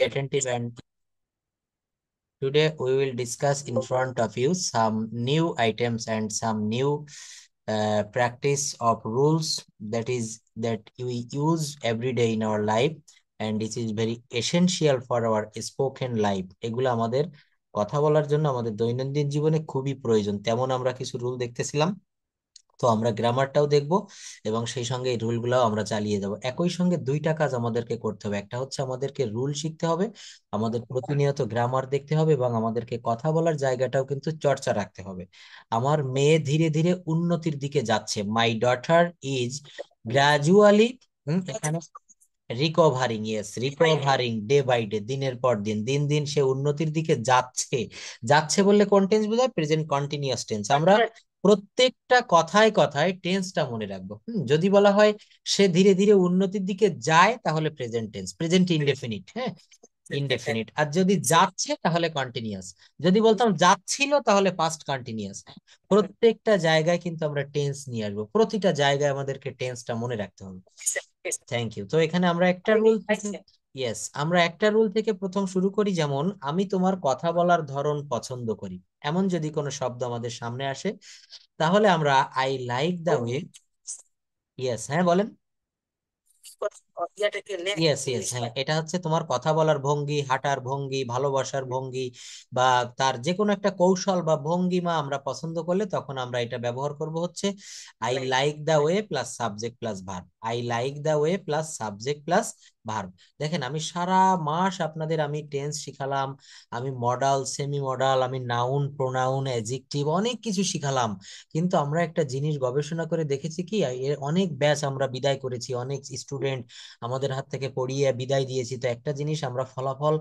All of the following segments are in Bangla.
attentive, and today we will discuss in front of you some new items and some new practice of rules that we use every day in our life, and it is very essential for our spoken life. এগুলো আমাদের কথা বলার জন্য আমাদের দৈনন্দিন জীবনে খুবই প্রয়োজন। তেমন আমরা কিছু রুল দেখতেছিলাম, তো আমরা গ্রামারটাও দেখব এবং সেই সঙ্গে এই রুলগুলাও আমরা চালিয়ে যাব। একই সঙ্গে দুইটা কাজ আমাদেরকে করতে হবে, একটা হচ্ছে আমাদেরকে রুল শিখতে হবে, আমাদের প্রতিনিয়ত গ্রামার দেখতে হবে এবং আমাদেরকে কথা বলার জায়গাটাও কিন্তু চর্চা রাখতে হবে। আমার মেয়ে ধীরে ধীরে উন্নতির দিকে যাচ্ছে, মাই ডটার ইজ গ্রাজুয়ালি এখানে recovering, yes recovering day by day, দিনের পর দিন, দিন দিন সে উন্নতির দিকে যাচ্ছে। যাচ্ছে বললে কোন টেন্স বোঝায়? Present continuous tense. আমরা প্রত্যেকটা কথায় কথায় টেন্সটা মনে রাখবো। যদি বলা হয় সে ধীরে ধীরে উন্নতির দিকে যায়, তাহলে প্রেজেন্ট টেন্স, প্রেজেন্ট ইনডেফিনিট। হ্যাঁ, ইনডেফিনিট। আর যদি যাচ্ছে তাহলে কন্টিনিউয়াস। যদি বলতাম যাচ্ছিল তাহলে পাস্ট কন্টিনিউয়াস। প্রত্যেকটা জায়গায় কিন্তু আমরা টেন্স নিয়ে আসবো, প্রতিটা জায়গায় আমাদেরকে টেন্সটা মনে রাখতে হবে। Thank you. তো এখানে আমরা একটা রুল থেকে, ইয়েস, আমরা একটা রুল থেকে প্রথম শুরু করি। যেমন আমি তোমার কথা বলার ধরন পছন্দ করি, এমন যদি কোনো শব্দ আমাদের সামনে আসে, তাহলে আমরা I like the way, yes, হ্যাঁ বলেন, ইয়েস ইয়েস, হ্যাঁ, এটা হচ্ছে তোমার কথা বলার ভঙ্গি, হাঁটার ভঙ্গি, ভালোবাসার ভঙ্গি, বা তার যে কোনো একটা কৌশল বা ভঙ্গিমা আমরা পছন্দ করলে তখন আমরা এটা ব্যবহার করব হচ্ছে I like the way plus subject plus verb. I like the way plus subject plus verb. দেখেন, আমি সারা মাস আপনাদের আমি টেন্স শিখালাম, আমি মডাল, সেমি মডাল, আমি নাউন, প্রোনাউন, অ্যাডজেক্টিভ, অনেক কিছু শিখালাম। কিন্তু আমরা একটা জিনিস গবেষণা করে দেখেছি কি, এর অনেক ব্যাচ আমরা বিদায় করেছি, অনেক স্টুডেন্ট আমাদের হাত থেকে পড়িয়ে বিদায় দিয়েছি। তো একটা জিনিস আমরা ফলাফল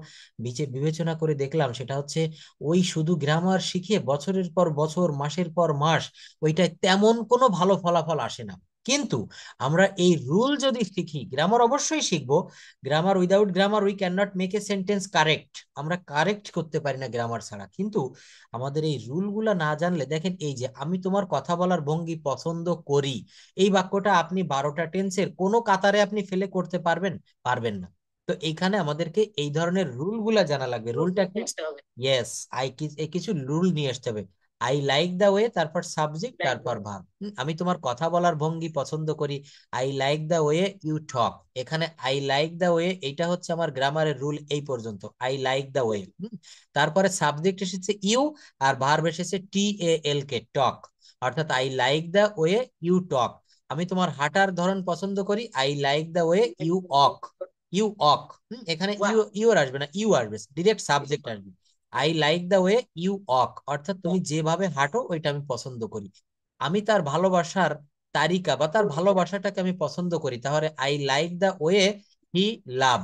বিবেচনা করে দেখলাম, সেটা হচ্ছে ওই শুধু গ্রামার শিখে বছরের পর বছর, মাসের পর মাস, ওইটায় তেমন কোনো ভালো ফলাফল আসে না। কিন্তু আমরা এই রুল যদি শিখি, গ্রামার অবশ্যই শিখবো, grammar, without grammar we can not make a sentence correct, আমরা কারেক্ট করতে পারি না গ্রামার ছাড়া। কিন্তু আমাদের এই রুলগুলা না জানলে, দেখেন এই যে আমি তোমার কথা বলার ভঙ্গি পছন্দ করি, এই বাক্যটা আপনি 12টা টেন্সের কোনো কাতারে আপনি ফেলে করতে পারবেন? পারবেন না। তো এইখানে আমাদেরকে এই ধরনের রুল গুলা জানা লাগবে। রুলটা কি? ইয়েস, কিছু রুল নিয়ে আসতে হবে। আই লাইক দা ওয়ে, তারপর সাবজেক্ট, তারপর ভার্ব। আমি তোমার কথা বলার ভঙ্গি পছন্দ করি, I like the way you talk. এখানে আই লাইক দা ওয়ে, এইটা হচ্ছে আমার গ্রামারের রুল এই পর্যন্ত, আই লাইক দা ওয়ে। তারপরে সাবজেক্ট এসেছে ইউ, আর ভার্ব এসেছে TALK, টক। অর্থাৎ I like the way you talk. আমি তোমার হাঁটার ধরন পছন্দ করি, I like the way you walk. You walk, এখানে ইউর আসবে না, ইউ আসবে, ডিরেক্ট সাবজেক্ট আসবে। I like the way you walk, অর্থাৎ তুমি যেভাবে হাঁটো ওইটা আমি পছন্দ করি। আমি তার ভালোবাসার তারিকা বা তার ভালোবাসাটাকে আমি পছন্দ করি, তাহলে I like the way he love.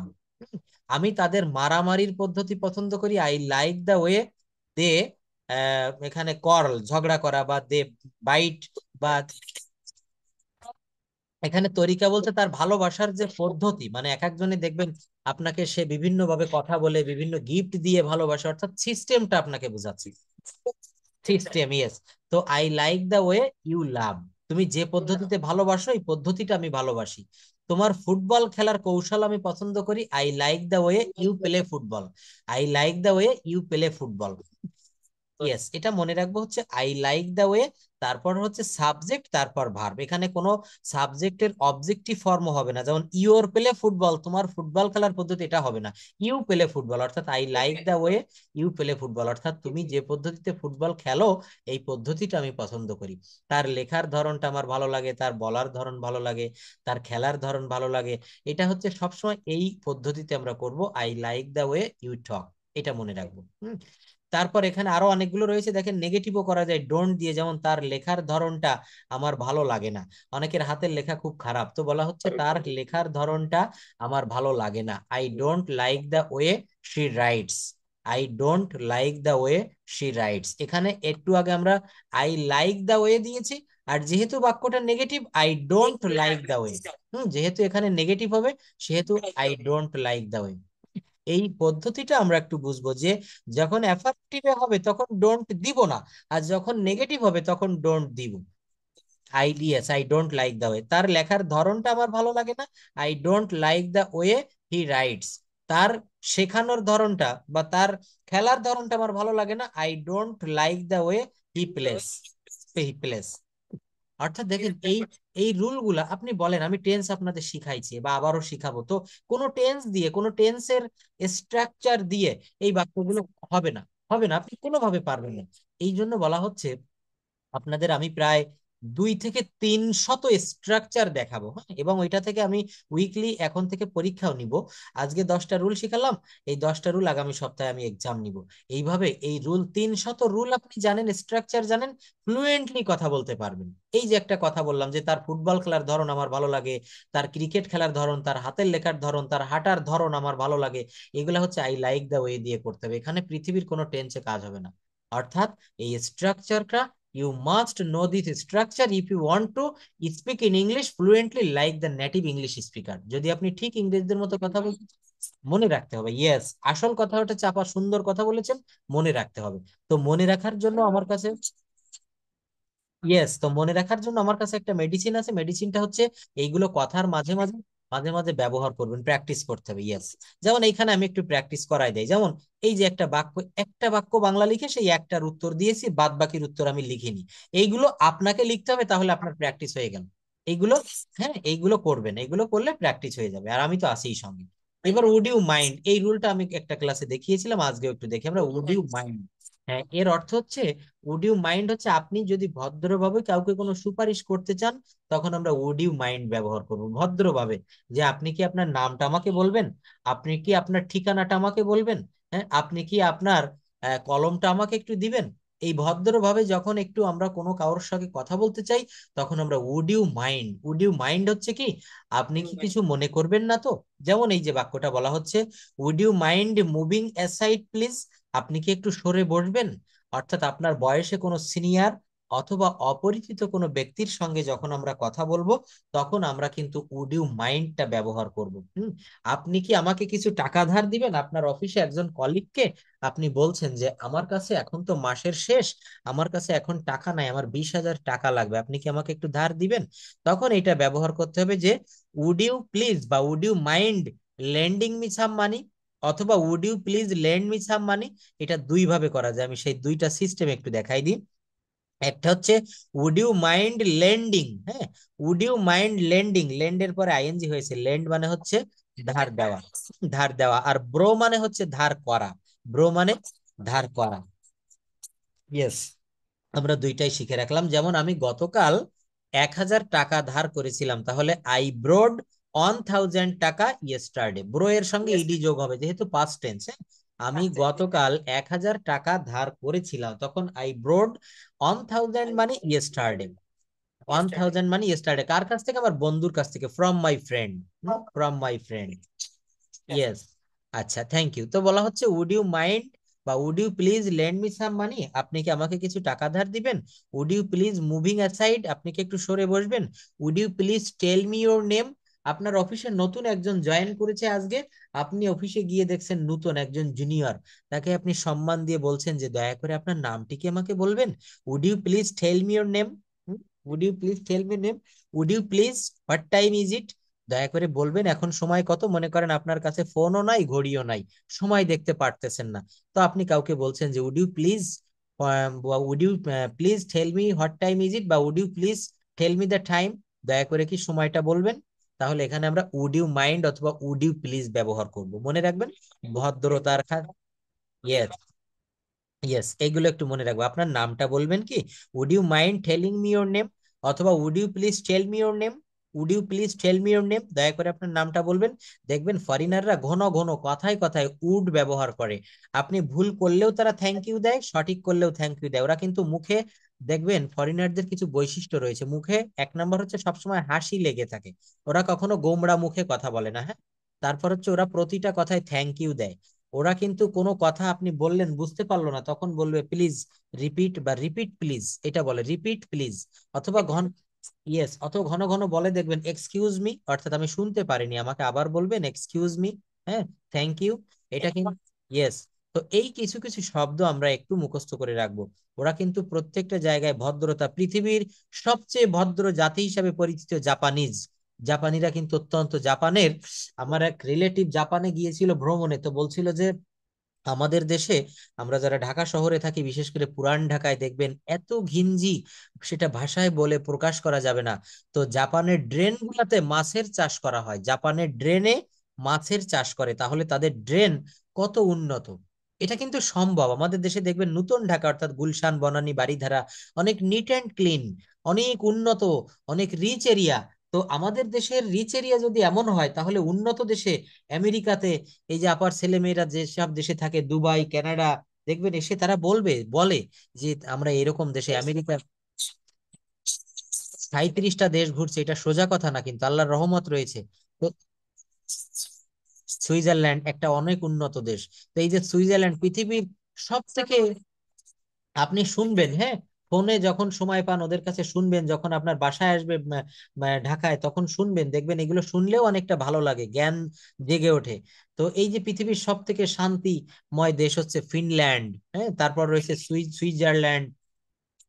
আমি তাদের মারামারির পদ্ধতি পছন্দ করি, I like the way they, এখানে করল, ঝগড়া করা, বা দে বাইট, বা এখানে তরিকা বলতে তার ভালোবাসার যে পদ্ধতি, মানে এক একজনে দেখবেন আপনাকে সে বিভিন্ন ভাবে কথা বলে, বিভিন্ন গিফট দিয়ে ভালোবাসে, অর্থাৎ সিস্টেমটা আপনাকে বোঝাচ্ছি, সিস্টেম, ইয়েস। তো I like the way you love, তুমি যে পদ্ধতিতে ভালোবাসো এই পদ্ধতিটা আমি ভালোবাসি। তোমার ফুটবল খেলার কৌশল আমি পছন্দ করি, I like the way you play football. I like the way you play football. Yes, এটা মনে রাখবো হচ্ছে আই লাইক দা ওয়ে, তারপর হচ্ছে সাবজেক্ট, তারপর ভার্ব। এখানে কোনো সাবজেক্টের অবজেক্টিভ ফর্ম হবে না, যেমন ইউর প্লে ফুটবল, তোমার ফুটবল খেলার পদ্ধতি, এটা হবে না। ইউ প্লে ফুটবল, অর্থাৎ I like the way you play football, অর্থাৎ তুমি যে পদ্ধতিতে ফুটবল খেলো এই পদ্ধতিটা আমি পছন্দ করি। তার লেখার ধরনটা আমার ভালো লাগে, তার বলার ধরন ভালো লাগে, তার খেলার ধরন ভালো লাগে। এটা হচ্ছে সবসময় এই পদ্ধতিতে আমরা করব, I like the way you talk, এটা মনে রাখবো। তারপর এখানে আরো অনেকগুলো রয়েছে, দেখেন নেগেটিভও করা যায় ডোন্ট দিয়ে, যেমন তার লেখার ধরনটা আমার ভালো লাগে না। অনেকের হাতের লেখা খুব খারাপ, তো বলা হচ্ছে তার লেখার ধরনটা আমার ভালো লাগে না, I don't like the way she writes. I don't like the way she writes. এখানে একটু আগে আমরা আই লাইক দা ওয়ে দিয়েছি, আর যেহেতু বাক্যটা negative, I don't like the way, যেহেতু এখানে নেগেটিভ হবে, সেহেতু I don't like the way. এই পদ্ধতিটা আমরা একটু বুঝবো যে যখন অ্যাফার্মেটিভে হবে তখন ডোন্ট দিব না, আর যখন নেগেটিভ হবে তখন ডোন্ট দিব। I don't like the way, তার লেখার ধরনটা আমার ভালো লাগে না, I don't like the way he writes. তার শেখানোর ধরনটা বা তার খেলার ধরনটা আমার ভালো লাগে না, I don't like the way he plays. অর্থাৎ দেখেন এই রুল গুলা আপনি বলেন, আমি টেন্স আপনাদের শিখাইছি বা আবারও শিখাবো, তো কোনো টেন্স দিয়ে কোনো টেন্সের স্ট্রাকচার দিয়ে এই বাক্যগুলো হবে না, হবে না, আপনি কোনোভাবে পারবেন না। এই জন্য বলা হচ্ছে আপনাদের আমি প্রায় 2 থেকে 3 শত স্ট্রাকচার দেখাবো, হ্যাঁ, এবং ওইটা থেকে আমি উইকলি এখন থেকে পরীক্ষাও নিব। আজকে 10টা রুল শিখালাম, এই 10টা রুল আগামী সপ্তাহে আমি এক্সাম নিব। এইভাবে এই রুল 300 রুল আপনি জানেন, স্ট্রাকচার জানেন, ফ্লুয়েন্টলি কথা বলতে পারবেন। এই যে একটা কথা বললাম যে তার ফুটবল খেলার ধরন আমার ভালো লাগে, তার ক্রিকেট খেলার ধরন, তার হাতের লেখার ধরন, তার হাঁটার ধরন আমার ভালো লাগে, এগুলা হচ্ছে আই লাইক দা ওয়ে দিয়ে করতে হবে। এখানে পৃথিবীর কোনো টেন্সে কাজ হবে না। অর্থাৎ এই স্ট্রাকচারটা, you must know this structure if you want to speak in English fluently like the native English speaker। যদি আপনি ঠিক ইংরেজদের মতো কথা বলতে, মনে রাখতে হবে, ইয়েস, আসল কথা ওটা চাপা, সুন্দর কথা বলেছেন, মনে রাখতে হবে। তো মনে রাখার জন্য আমার কাছে, ইয়েস, তো মনে রাখার জন্য আমার কাছে একটা মেডিসিন আছে, মেডিসিনটা হচ্ছে এইগুলো কথার মাঝে মাঝে মাঝে মাঝে ব্যবহার করবেন, প্র্যাকটিস করতে হবে, ইয়েস। যেমন এইখানে আমি একটু প্র্যাকটিস করাই দেই, যেমন এই যে একটা বাক্য বাংলা লিখে সেই একটার উত্তর দিয়েছি, বাদ বাকির উত্তর আমি লিখিনি। এইগুলো আপনাকে লিখতে হবে, তাহলে আপনার প্র্যাকটিস হয়ে গেল। এইগুলো, হ্যাঁ, এইগুলো করবেন, এইগুলো করলে প্র্যাকটিস হয়ে যাবে, আর আমি তো আছিই সঙ্গে। এবার উড ইউ মাইন্ড, এই রুলটা আমি একটা ক্লাসে দেখিয়েছিলাম, আজকেও একটু দেখি আমরা। উড ইউ মাইন্ড, হ্যাঁ, এর অর্থ হচ্ছে, উড ইউ মাইন্ড হচ্ছে আপনি যদি ভদ্রভাবে কাউকে কোনো সুপারিশ করতে চান, তখন আমরা উড ইউ মাইন্ড ব্যবহার করব ভদ্রভাবে। যে আপনি কি আপনার নামটা আমাকে বলবেন, আপনি কি আপনার ঠিকানাটা আমাকে বলবেন, হ্যাঁ, আপনি কি আপনার কলমটা আমাকে একটু দিবেন। এই ভদ্রভাবে যখন একটু আমরা কোনো কারোর সঙ্গে কথা বলতে চাই, তখন আমরা would you mind, would you mind হচ্ছে কি, আপনি কি কিছু মনে করবেন না তো। যেমন এই যে বাক্যটা বলা হচ্ছে, would you mind moving aside please, আপনি কি একটু সরে বসবেন। অর্থাৎ আপনার বয়সে কোনো সিনিয়র অথবা অপরিচিত কোনো ব্যক্তির সঙ্গে যখন আমরা কথা বলবো, তখন আমরা কিন্তু উড ইউ মাইন্ডটা ব্যবহার করব। আপনি কি আমাকে কিছু টাকা ধার দিবেন, আপনার অফিসে একজন কলিগকে আপনি বলছেন যে আমার কাছে এখন তো মাসের শেষ, আমার কাছে এখন টাকা নাই, আমার 20,000 টাকা লাগবে, আপনি কি আমাকে একটু ধার দিবেন। তখন এটা ব্যবহার করতে হবে যে উড ইউ প্লিজ বা would you mind lending me some money, অথবা would you please lend me some money. এটা দুই ভাবে করা যায়, আমি সেই দুইটা সিস্টেম একটু দেখাই দিই। একটা হচ্ছে উড ইউ মাইন্ড লেন্ডিং, হ্যাঁ, উড ইউ মাইন্ড লেন্ডিং, লেন্ডের পরে আইএনজি হয়েছে, লেন্ড মানে হচ্ছে ধার দেওয়া, ধার দেওয়া। আর ব্রো মানে হচ্ছে ধার করা, ব্রো মানে ধার করা, ইয়েস। আমরা দুইটাই শিখে রাখলাম। যেমন আমি গতকাল 1,000 টাকা ধার করেছিলাম, তাহলে আই ব্রোড 1,000 টাকা ইয়েস্টারডে, ব্রো এর সঙ্গে ইডি যোগ হবে যেহেতু পাস্ট টেন্স। আমি গতকাল 1,000 টাকা ধার করেছিলাম, তখন আই ব্রোড 1,000 মানে ইয়েস্টারডে, 1,000 মানে ইয়েস্টারডে কার কাছ থেকে, আমার বন্ধুর কাছ থেকে, from my friend, from my friend, yes. আচ্ছা, থ্যাংক ইউ। তো বলা হচ্ছে উড ইউ মাইন্ড বা would you please lend me some money, আপনি কি আমাকে কিছু টাকা ধার দিবেন। Would you please moving aside, আপনি কি একটু সরে বসবেন। Would you please tell me your name, আপনার অফিসে নতুন একজন জয়েন করেছে আজকে, আপনি অফিসে গিয়ে দেখছেন নতুন একজন জুনিয়র, তাকে আপনি সম্মান দিয়ে বলছেন যে দয়া করে আপনার নামটি কি আমাকে বলবেন। Would you please tell me your name, would you please tell me name. Would you please what time is it, দয়া করে বলবেন এখন সময় কত। মনে করেন আপনার কাছে ফোনও নাই, ঘড়িও নাই, সময় দেখতে পারতেছেন না, তো আপনি কাউকে বলছেন যে would you please, would you please tell me what time is it, বা would you please tell me the time, দয়া করে কি সময়টা বলবেন। তাহলে এখানে আমরা উড ইউ মাইন্ড অথবা উড ইউ প্লিজ ব্যবহার করব, মনে রাখবেন, ভদ্রতার ইয়েস, ইয়েস, এইগুলো একটু মনে রাখবো। আপনার নামটা বলবেন কি, would you mind telling me your name, অথবা would you please tell me your name, would you please tell me your name, দয়া করে আপনার নামটা বলবেন। দেখবেন ফরেনাররা ঘন ঘন কথায় কথায় উড ব্যবহার করে, আপনি ভুল করলেও তারা থ্যাংক ইউ দেয়, সঠিক করলেও থ্যাংক ইউ দেয়। ওরা কিন্তু মুখে, দেখবেন ফরেনারদের কিছু বৈশিষ্ট্য রয়েছে, মুখে এক নাম্বার হচ্ছে সবসময় হাসি লেগে থাকে, ওরা কখনো গোমড়া মুখে কথা বলে না, হ্যাঁ। তারপর হচ্ছে ওরা প্রতিটা কথায় থ্যাংক ইউ দেয়। ওরা কিন্তু কোনো কথা আপনি বললেন বুঝতে পারলো না, তখন বলবে প্লিজ রিপিট, বা রিপিট প্লিজ, এটা বলে রিপিট প্লিজ। অথবা ইয়েস, অথবা ঘন ঘন বলে দেখবেন এক্সকিউজ মি, অর্থাৎ আমি শুনতে পারিনি, আমাকে আবার বলবেন এক্সকিউজ মি, হ্যাঁ, থ্যাংক ইউ, এটা কিন্তু, ইয়েস। তো এই কিছু কিছু শব্দ আমরা একটু মুখস্থ করে রাখবো। ওরা কিন্তু প্রত্যেকটা জায়গায় ভদ্রতা, পৃথিবীর সবচেয়ে ভদ্র জাতি হিসাবে পরিচিত জাপানিজ, জাপানিরা কিন্তু অত্যন্ত, জাপানের আমার এক রিলেটিভ জাপানে গিয়েছিল ভ্রমণে, তো বলছিল যে আমাদের দেশে আমরা যারা ঢাকা শহরে থাকি, বিশেষ করে পুরান ঢাকায় দেখবেন এত ঘিঞ্জি, সেটা ভাষায় বলে প্রকাশ করা যাবে না। তো জাপানের ড্রেন গুলাতে মাছের চাষ করা হয়, জাপানের ড্রেনে মাছের চাষ করে, তাহলে তাদের ড্রেন কত উন্নত। এটা কিন্তু সম্ভব। আমাদের দেশে দেখবেন নতুন ঢাকা অর্থাৎ গুলশান, বনানী, বারিধারা অনেক নিট অ্যান্ড ক্লিন, অনেক উন্নত, অনেক রিচ এরিয়া। তো আমাদের দেশের রিচ এরিয়া যদি এমন হয়, তাহলে উন্নত দেশে, আমেরিকাতে, এই যে আপার ছেলেমেয়েরা যেসব দেশে থাকে, দুবাই, কানাডা, দেখবেন এসে তারা বলে যে আমরা এরকম দেশে, আমেরিকা 37টা দেশ ঘুরছে, এটা সোজা কথা না, কিন্তু আল্লাহর রহমত রয়েছে। তো সুইজারল্যান্ড একটা অনেক উন্নত দেশ। তো এই যে সুইজারল্যান্ড পৃথিবীর সব থেকে, আপনি শুনবেন, হ্যাঁ, ফোনে যখন সময় পান ওদের কাছে শুনবেন, যখন আপনার বাসায় আসবে ঢাকায়, তখন শুনবেন, দেখবেন এগুলো শুনলেও অনেকটা ভালো লাগে, জ্ঞান জেগে ওঠে। তো এই যে পৃথিবীর সব থেকে শান্তিময় দেশ হচ্ছে ফিনল্যান্ড, হ্যাঁ, তারপর রয়েছে সুইজারল্যান্ড,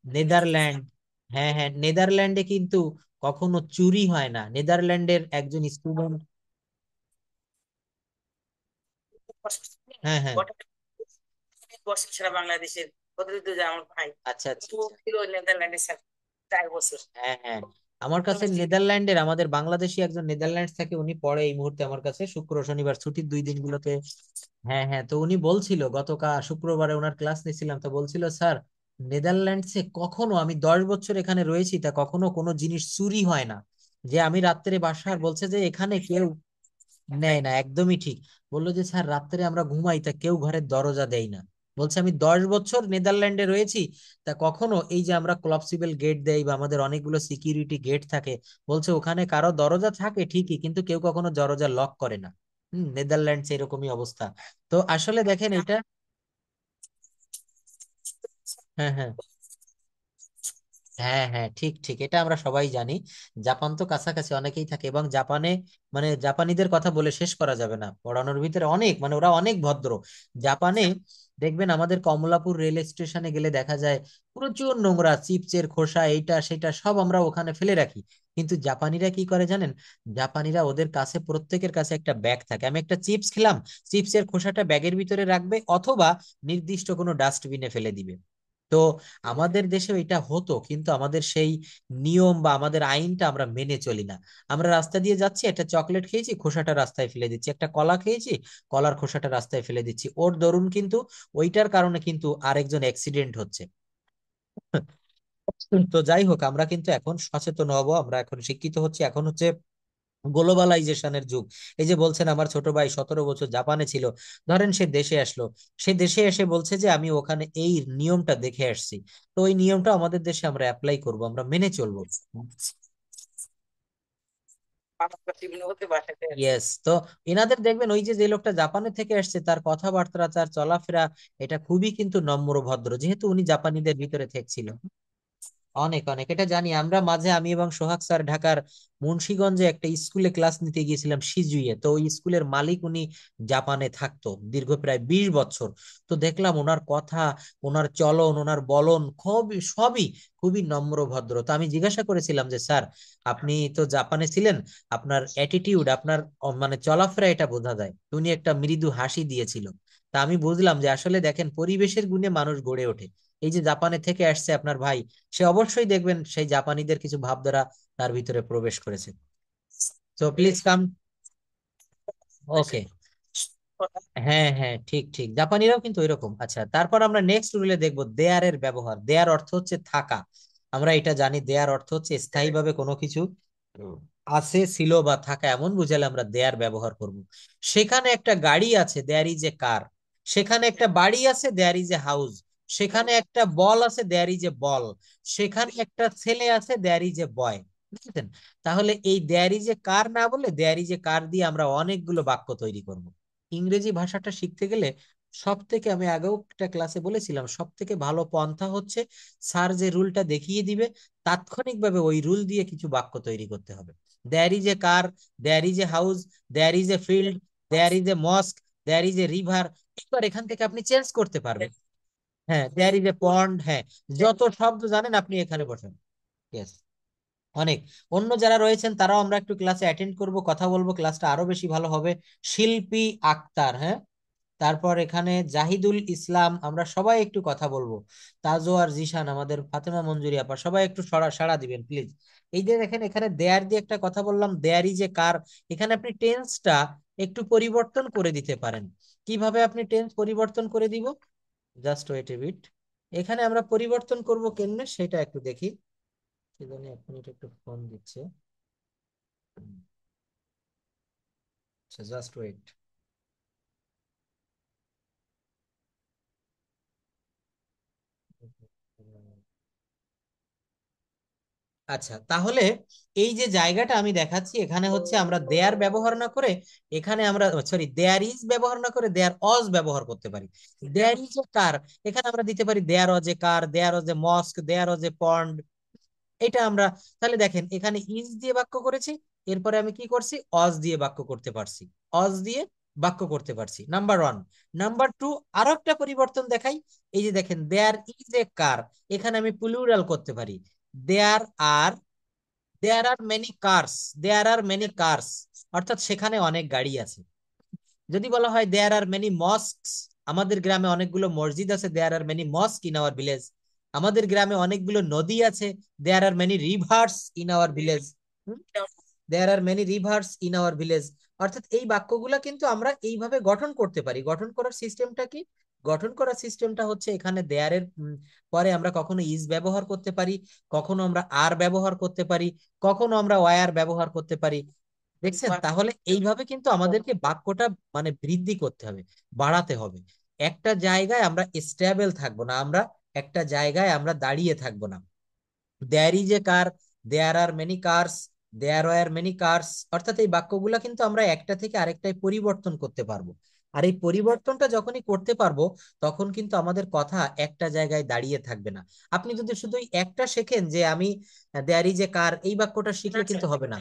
নেদারল্যান্ড। হ্যাঁ হ্যাঁ, নেদারল্যান্ডে কিন্তু কখনো চুরি হয় না, নেদারল্যান্ডের একজন স্টুডেন্ট। হ্যাঁ হ্যাঁ, বছর সারা বাংলাদেশের প্রতিনিধিত্ব যে আমার ভাই, আচ্ছা আচ্ছা ও আচ্ছা। ছিল নেদারল্যান্ডের স্যার 4 বছর। হ্যাঁ হ্যাঁ, আমার কাছে নেদারল্যান্ডের, আমাদের বাংলাদেশি একজন নেদারল্যান্ডস থেকে, উনি পড়ে এই মুহূর্তে আমার কাছে, শুক্র শনিবার ছুটির 2 দিনগুলোতে। হ্যাঁ হ্যাঁ, তো উনি বলছিল, গতকাল শুক্রবারে ওনার ক্লাস নিয়েছিলাম, তো বলছিল স্যার, নেদারল্যান্ডসে কখনো, আমি 10 বছর এখানে রয়েছি, তা কখনো কোনো জিনিস চুরি হয় না। যে আমি রাত্রে বাসার, বলছে যে এখানে কেউ নেয় না, একদমই ঠিক। বললো যে স্যার, রাত্রে আমরা ঘুমাই, তা কেউ ঘরের দরজা দেয় না। বলছে আমি 10 বছর নেদারল্যান্ডে রয়েছি, তা কখনো এই যে আমরা ক্লপসিবল গেট দেই বা আমাদের অনেকগুলো সিকিউরিটি গেট থাকে, বলছে ওখানে কারো দরজা থাকে ঠিকই, কিন্তু কেউ কখনো দরজা লক করে না। নেদারল্যান্ডস এরকমই অবস্থা। তো আসলে দেখেন এটা। হ্যাঁ হ্যাঁ হ্যাঁ হ্যাঁ, ঠিক ঠিক, এটা আমরা সবাই জানি। জাপান তো কাছাকাছি অনেকেই থাকে, এবং জাপানে মানে জাপানিদের কথা বলে শেষ করা যাবে না, পড়ানোর ভিতরে অনেক, মানে ওরা অনেক ভদ্র। জাপানে দেখবেন আমাদের কমলাপুর রেল স্টেশনে গেলে দেখা যায় প্রচুর নোংরা, চিপসের খোসা, এইটা সেটা সব আমরা ওখানে ফেলে রাখি। কিন্তু জাপানিরা কি করে জানেন? জাপানিরা, ওদের কাছে প্রত্যেকের কাছে একটা ব্যাগ থাকে, আমি একটা চিপস খেলাম, চিপসের খোসাটা ব্যাগের ভিতরে রাখবে, অথবা নির্দিষ্ট কোনো ডাস্টবিনে ফেলে দিবে। তো আমাদের দেশেও এটা হতো, কিন্তু আমাদের সেই নিয়ম বা আমাদের আইনটা আমরা মেনে চলি না। আমরা রাস্তা দিয়ে যাচ্ছি, একটা চকলেট খেয়েছি, খোসাটা রাস্তায় ফেলে দিচ্ছি, একটা কলা খেয়েছি, কলার খোসাটা রাস্তায় ফেলে দিচ্ছি, ওর দরুন কিন্তু ওইটার কারণে কিন্তু আরেকজন অ্যাক্সিডেন্ট হচ্ছে। তো যাই হোক, আমরা কিন্তু এখন সচেতন হব, আমরা এখন শিক্ষিত হচ্ছি, এখন হচ্ছে গ্লোবালাইজেশনের যুগ। এই যে বলছেন আমার ছোট ভাই 17 বছর জাপানে ছিল, ধরেন সে দেশে আসলো, সে দেশে এসে বলছে যে আমি ওখানে এই নিয়মটা দেখে আসছি, তো ওই নিয়মটা আমাদের দেশে আমরা অ্যাপ্লাই করব, আমরা মেনে চলবো। বিভিন্ন হতে বাসাতে আছে। ইয়েস, তো এনাদের দেখবেন ওই যে যে লোকটা জাপানে থেকে আসছে, তার কথাবার্তা, তার চলাফেরা, এটা খুবই কিন্তু নম্র ভদ্র, যেহেতু উনি জাপানিদের ভিতরে থেকেছিল। অনেক অনেক, এটা জানি আমরা। মাঝে আমি এবং সোহাগ স্যার ঢাকার মুন্সিগঞ্জে একটা স্কুলে ক্লাস নিতে গিয়েছিলাম, সিজুইয়ে। তো ওই স্কুলের মালিক উনি জাপানে থাকতো দীর্ঘ প্রায় 20 বছর। তো দেখলাম ওনার কথা, ওনার চলন, ওনার বলন, খুবই সবই খুবই নম্র ভদ্র। তো আমি জিজ্ঞাসা করেছিলাম যে স্যার, আপনি তো জাপানে ছিলেন, আপনার অ্যাটিটিউড, আপনার মানে চলাফেরা, এটা বোঝা যায়। তো উনি একটা মৃদু হাসি দিয়েছিল। তা আমি বুঝলাম যে আসলে দেখেন, পরিবেশের গুণে মানুষ গড়ে ওঠে। এই যে জাপানে থেকে আসছে আপনার ভাই, সে অবশ্যই দেখবেন সেই জাপানিদের কিছু ভাবধারা তার ভিতরে প্রবেশ করেছে। তো প্লিজ কাম। ওকে। হ্যাঁ হ্যাঁ, ঠিক ঠিক, জাপানিরাও কিন্তু এরকম। আচ্ছা, তারপর আমরা নেক্সট রুলে দেখবো দেয়ারের ব্যবহার। দেয়ার অর্থ হচ্ছে থাকা, আমরা এটা জানি, দেয়ার অর্থ হচ্ছে স্থায়ীভাবে কোনো কিছু আছে, ছিল বা থাকা, এমন বুঝালে আমরা দেয়ার ব্যবহার করব। সেখানে একটা গাড়ি আছে, দেয়ার ইজ এ কার। সেখানে একটা বাড়ি আছে, দেয়ার ইজ এ হাউস। সেখানে একটা বল আছে, দেয়ার ইজ এ বল। সেখানে একটা ছেলে আছে, দেয়ার ইজ এ বয়। বুঝছেন? তাহলে এই দেয়ার ইজ এ কার না বলে, দেয়ার ইজ এ কার দিয়ে আমরা অনেকগুলো বাক্য তৈরি করব। ইংরেজি ভাষাটা শিখতে গেলে সব থেকে, আমি আগেও একটা ক্লাসে বলেছিলাম, সব থেকে ভালো পন্থা হচ্ছে স্যার যে রুলটা দেখিয়ে দিবে, তাৎক্ষণিকভাবে ওই রুল দিয়ে কিছু বাক্য তৈরি করতে হবে। There is a car, there is a house, there is a field, there is a mosque, there is a river. এবার এখান থেকে আপনি চেঞ্জ করতে পারবেন। হ্যাঁ, দেয়ার ইজ এ পন্ড, হ্যাঁ, যত শব্দ জানেন আপনি এখানে বসেন। ইয়েস। অনেক। অন্য যারা রয়েছেন তারাও আমরা একটু ক্লাসে অ্যাটেন্ড করব, কথা বলবো, ক্লাসটা আরো বেশি ভালো হবে। শিল্পী আক্তার, হ্যাঁ, তারপর এখানে জাহিদুল ইসলাম, আমরা সবাই একটু কথা বলবো। তাজওয়ার জিশান, আমাদের ফাতেমা মঞ্জুরি আপা, সবাই একটু সাড়া সাড়া দিবেন প্লিজ। এই যে দেখেন এখানে দেয়ার দিয়ে একটা কথা বললাম, দেয়ারই যে কার, এখানে আপনি টেন্সটা একটু পরিবর্তন করে দিতে পারেন। কিভাবে আপনি টেন্স পরিবর্তন করে দিব? Just wait a bit. এখানে আমরা পরিবর্তন করব কেমনে সেটা একটু দেখি। কি জানি এক মিনিট, একটু ফোন দিচ্ছে। আচ্ছা, জাস্ট ওয়েট। আচ্ছা, তাহলে এই যে জায়গাটা আমি দেখাচ্ছি, এখানে হচ্ছে আমরা দেয়ার ব্যবহার না করে, এখানে আমরা সরি দেয়ার ইজ ব্যবহার না করে দেয়ার অজ ব্যবহার করতে পারি। দেয়ার ইজ এ কার, এখানে আমরা দিতে পারি দেয়ার অজ এ কার, দেয়ার অজ এ মস্ক, দেয়ার অজ এ পন্ড। এটা আমরা, তাহলে দেখেন এখানে ইজ দিয়ে বাক্য করেছি, এরপরে আমি কি করছি, অজ দিয়ে বাক্য করতে পারছি। অজ দিয়ে বাক্য করতে পারছি, নাম্বার ওয়ান। নাম্বার টু, আরো একটা পরিবর্তন দেখাই। এই যে দেখেন দেয়ার ইজ এ কার, এখানে আমি প্লুরাল করতে পারি। There are, there are many cars, there are many cars, অর্থাৎ সেখানে অনেক গাড়ি আছে। যদি বলা হয় দেয়ার আর মেনি মস্কস, আমাদের গ্রামে অনেকগুলো মসজিদ আছে, there are many mosque in our village. আমাদের গ্রামে অনেকগুলো নদী আছে, there are many rivers in our village. There are many rivers in our village. অর্থাৎ এই বাক্যগুলা কিন্তু আমরা এইভাবে গঠন করতে পারি। গঠন করার সিস্টেমটা কি? গঠন করার সিস্টেমটা হচ্ছে এখানে দেয়ারের পরে আমরা কখনো ইজ ব্যবহার করতে পারি, কখনো আমরা আর ব্যবহার করতে পারি, কখনো আমরা ওয়ার ব্যবহার করতে পারি। দেখছেন? তাহলে এইভাবে কিন্তু আমাদেরকে বাক্যটা মানে বৃদ্ধি করতে হবে, বাড়াতে হবে। একটা জায়গায় আমরা স্টেবল থাকবো না, আমরা একটা জায়গায় আমরা দাঁড়িয়ে থাকবো না। There is a car, there are many cars, there were many cars, অর্থাৎ এই বাক্যগুলা কিন্তু আমরা একটা থেকে আরেকটায় পরিবর্তন করতে পারবো। আর এই পরিবর্তনটা যখনই করতে পারবো, তখন কিন্তু আমাদের কথা একটা জায়গায় দাঁড়িয়ে থাকবে না। আপনি যদি শুধু একটা শেখেন যে আমি দেয়ার ইজ এ কার, এই বাক্যটা শিখলে কিন্তু হবে না।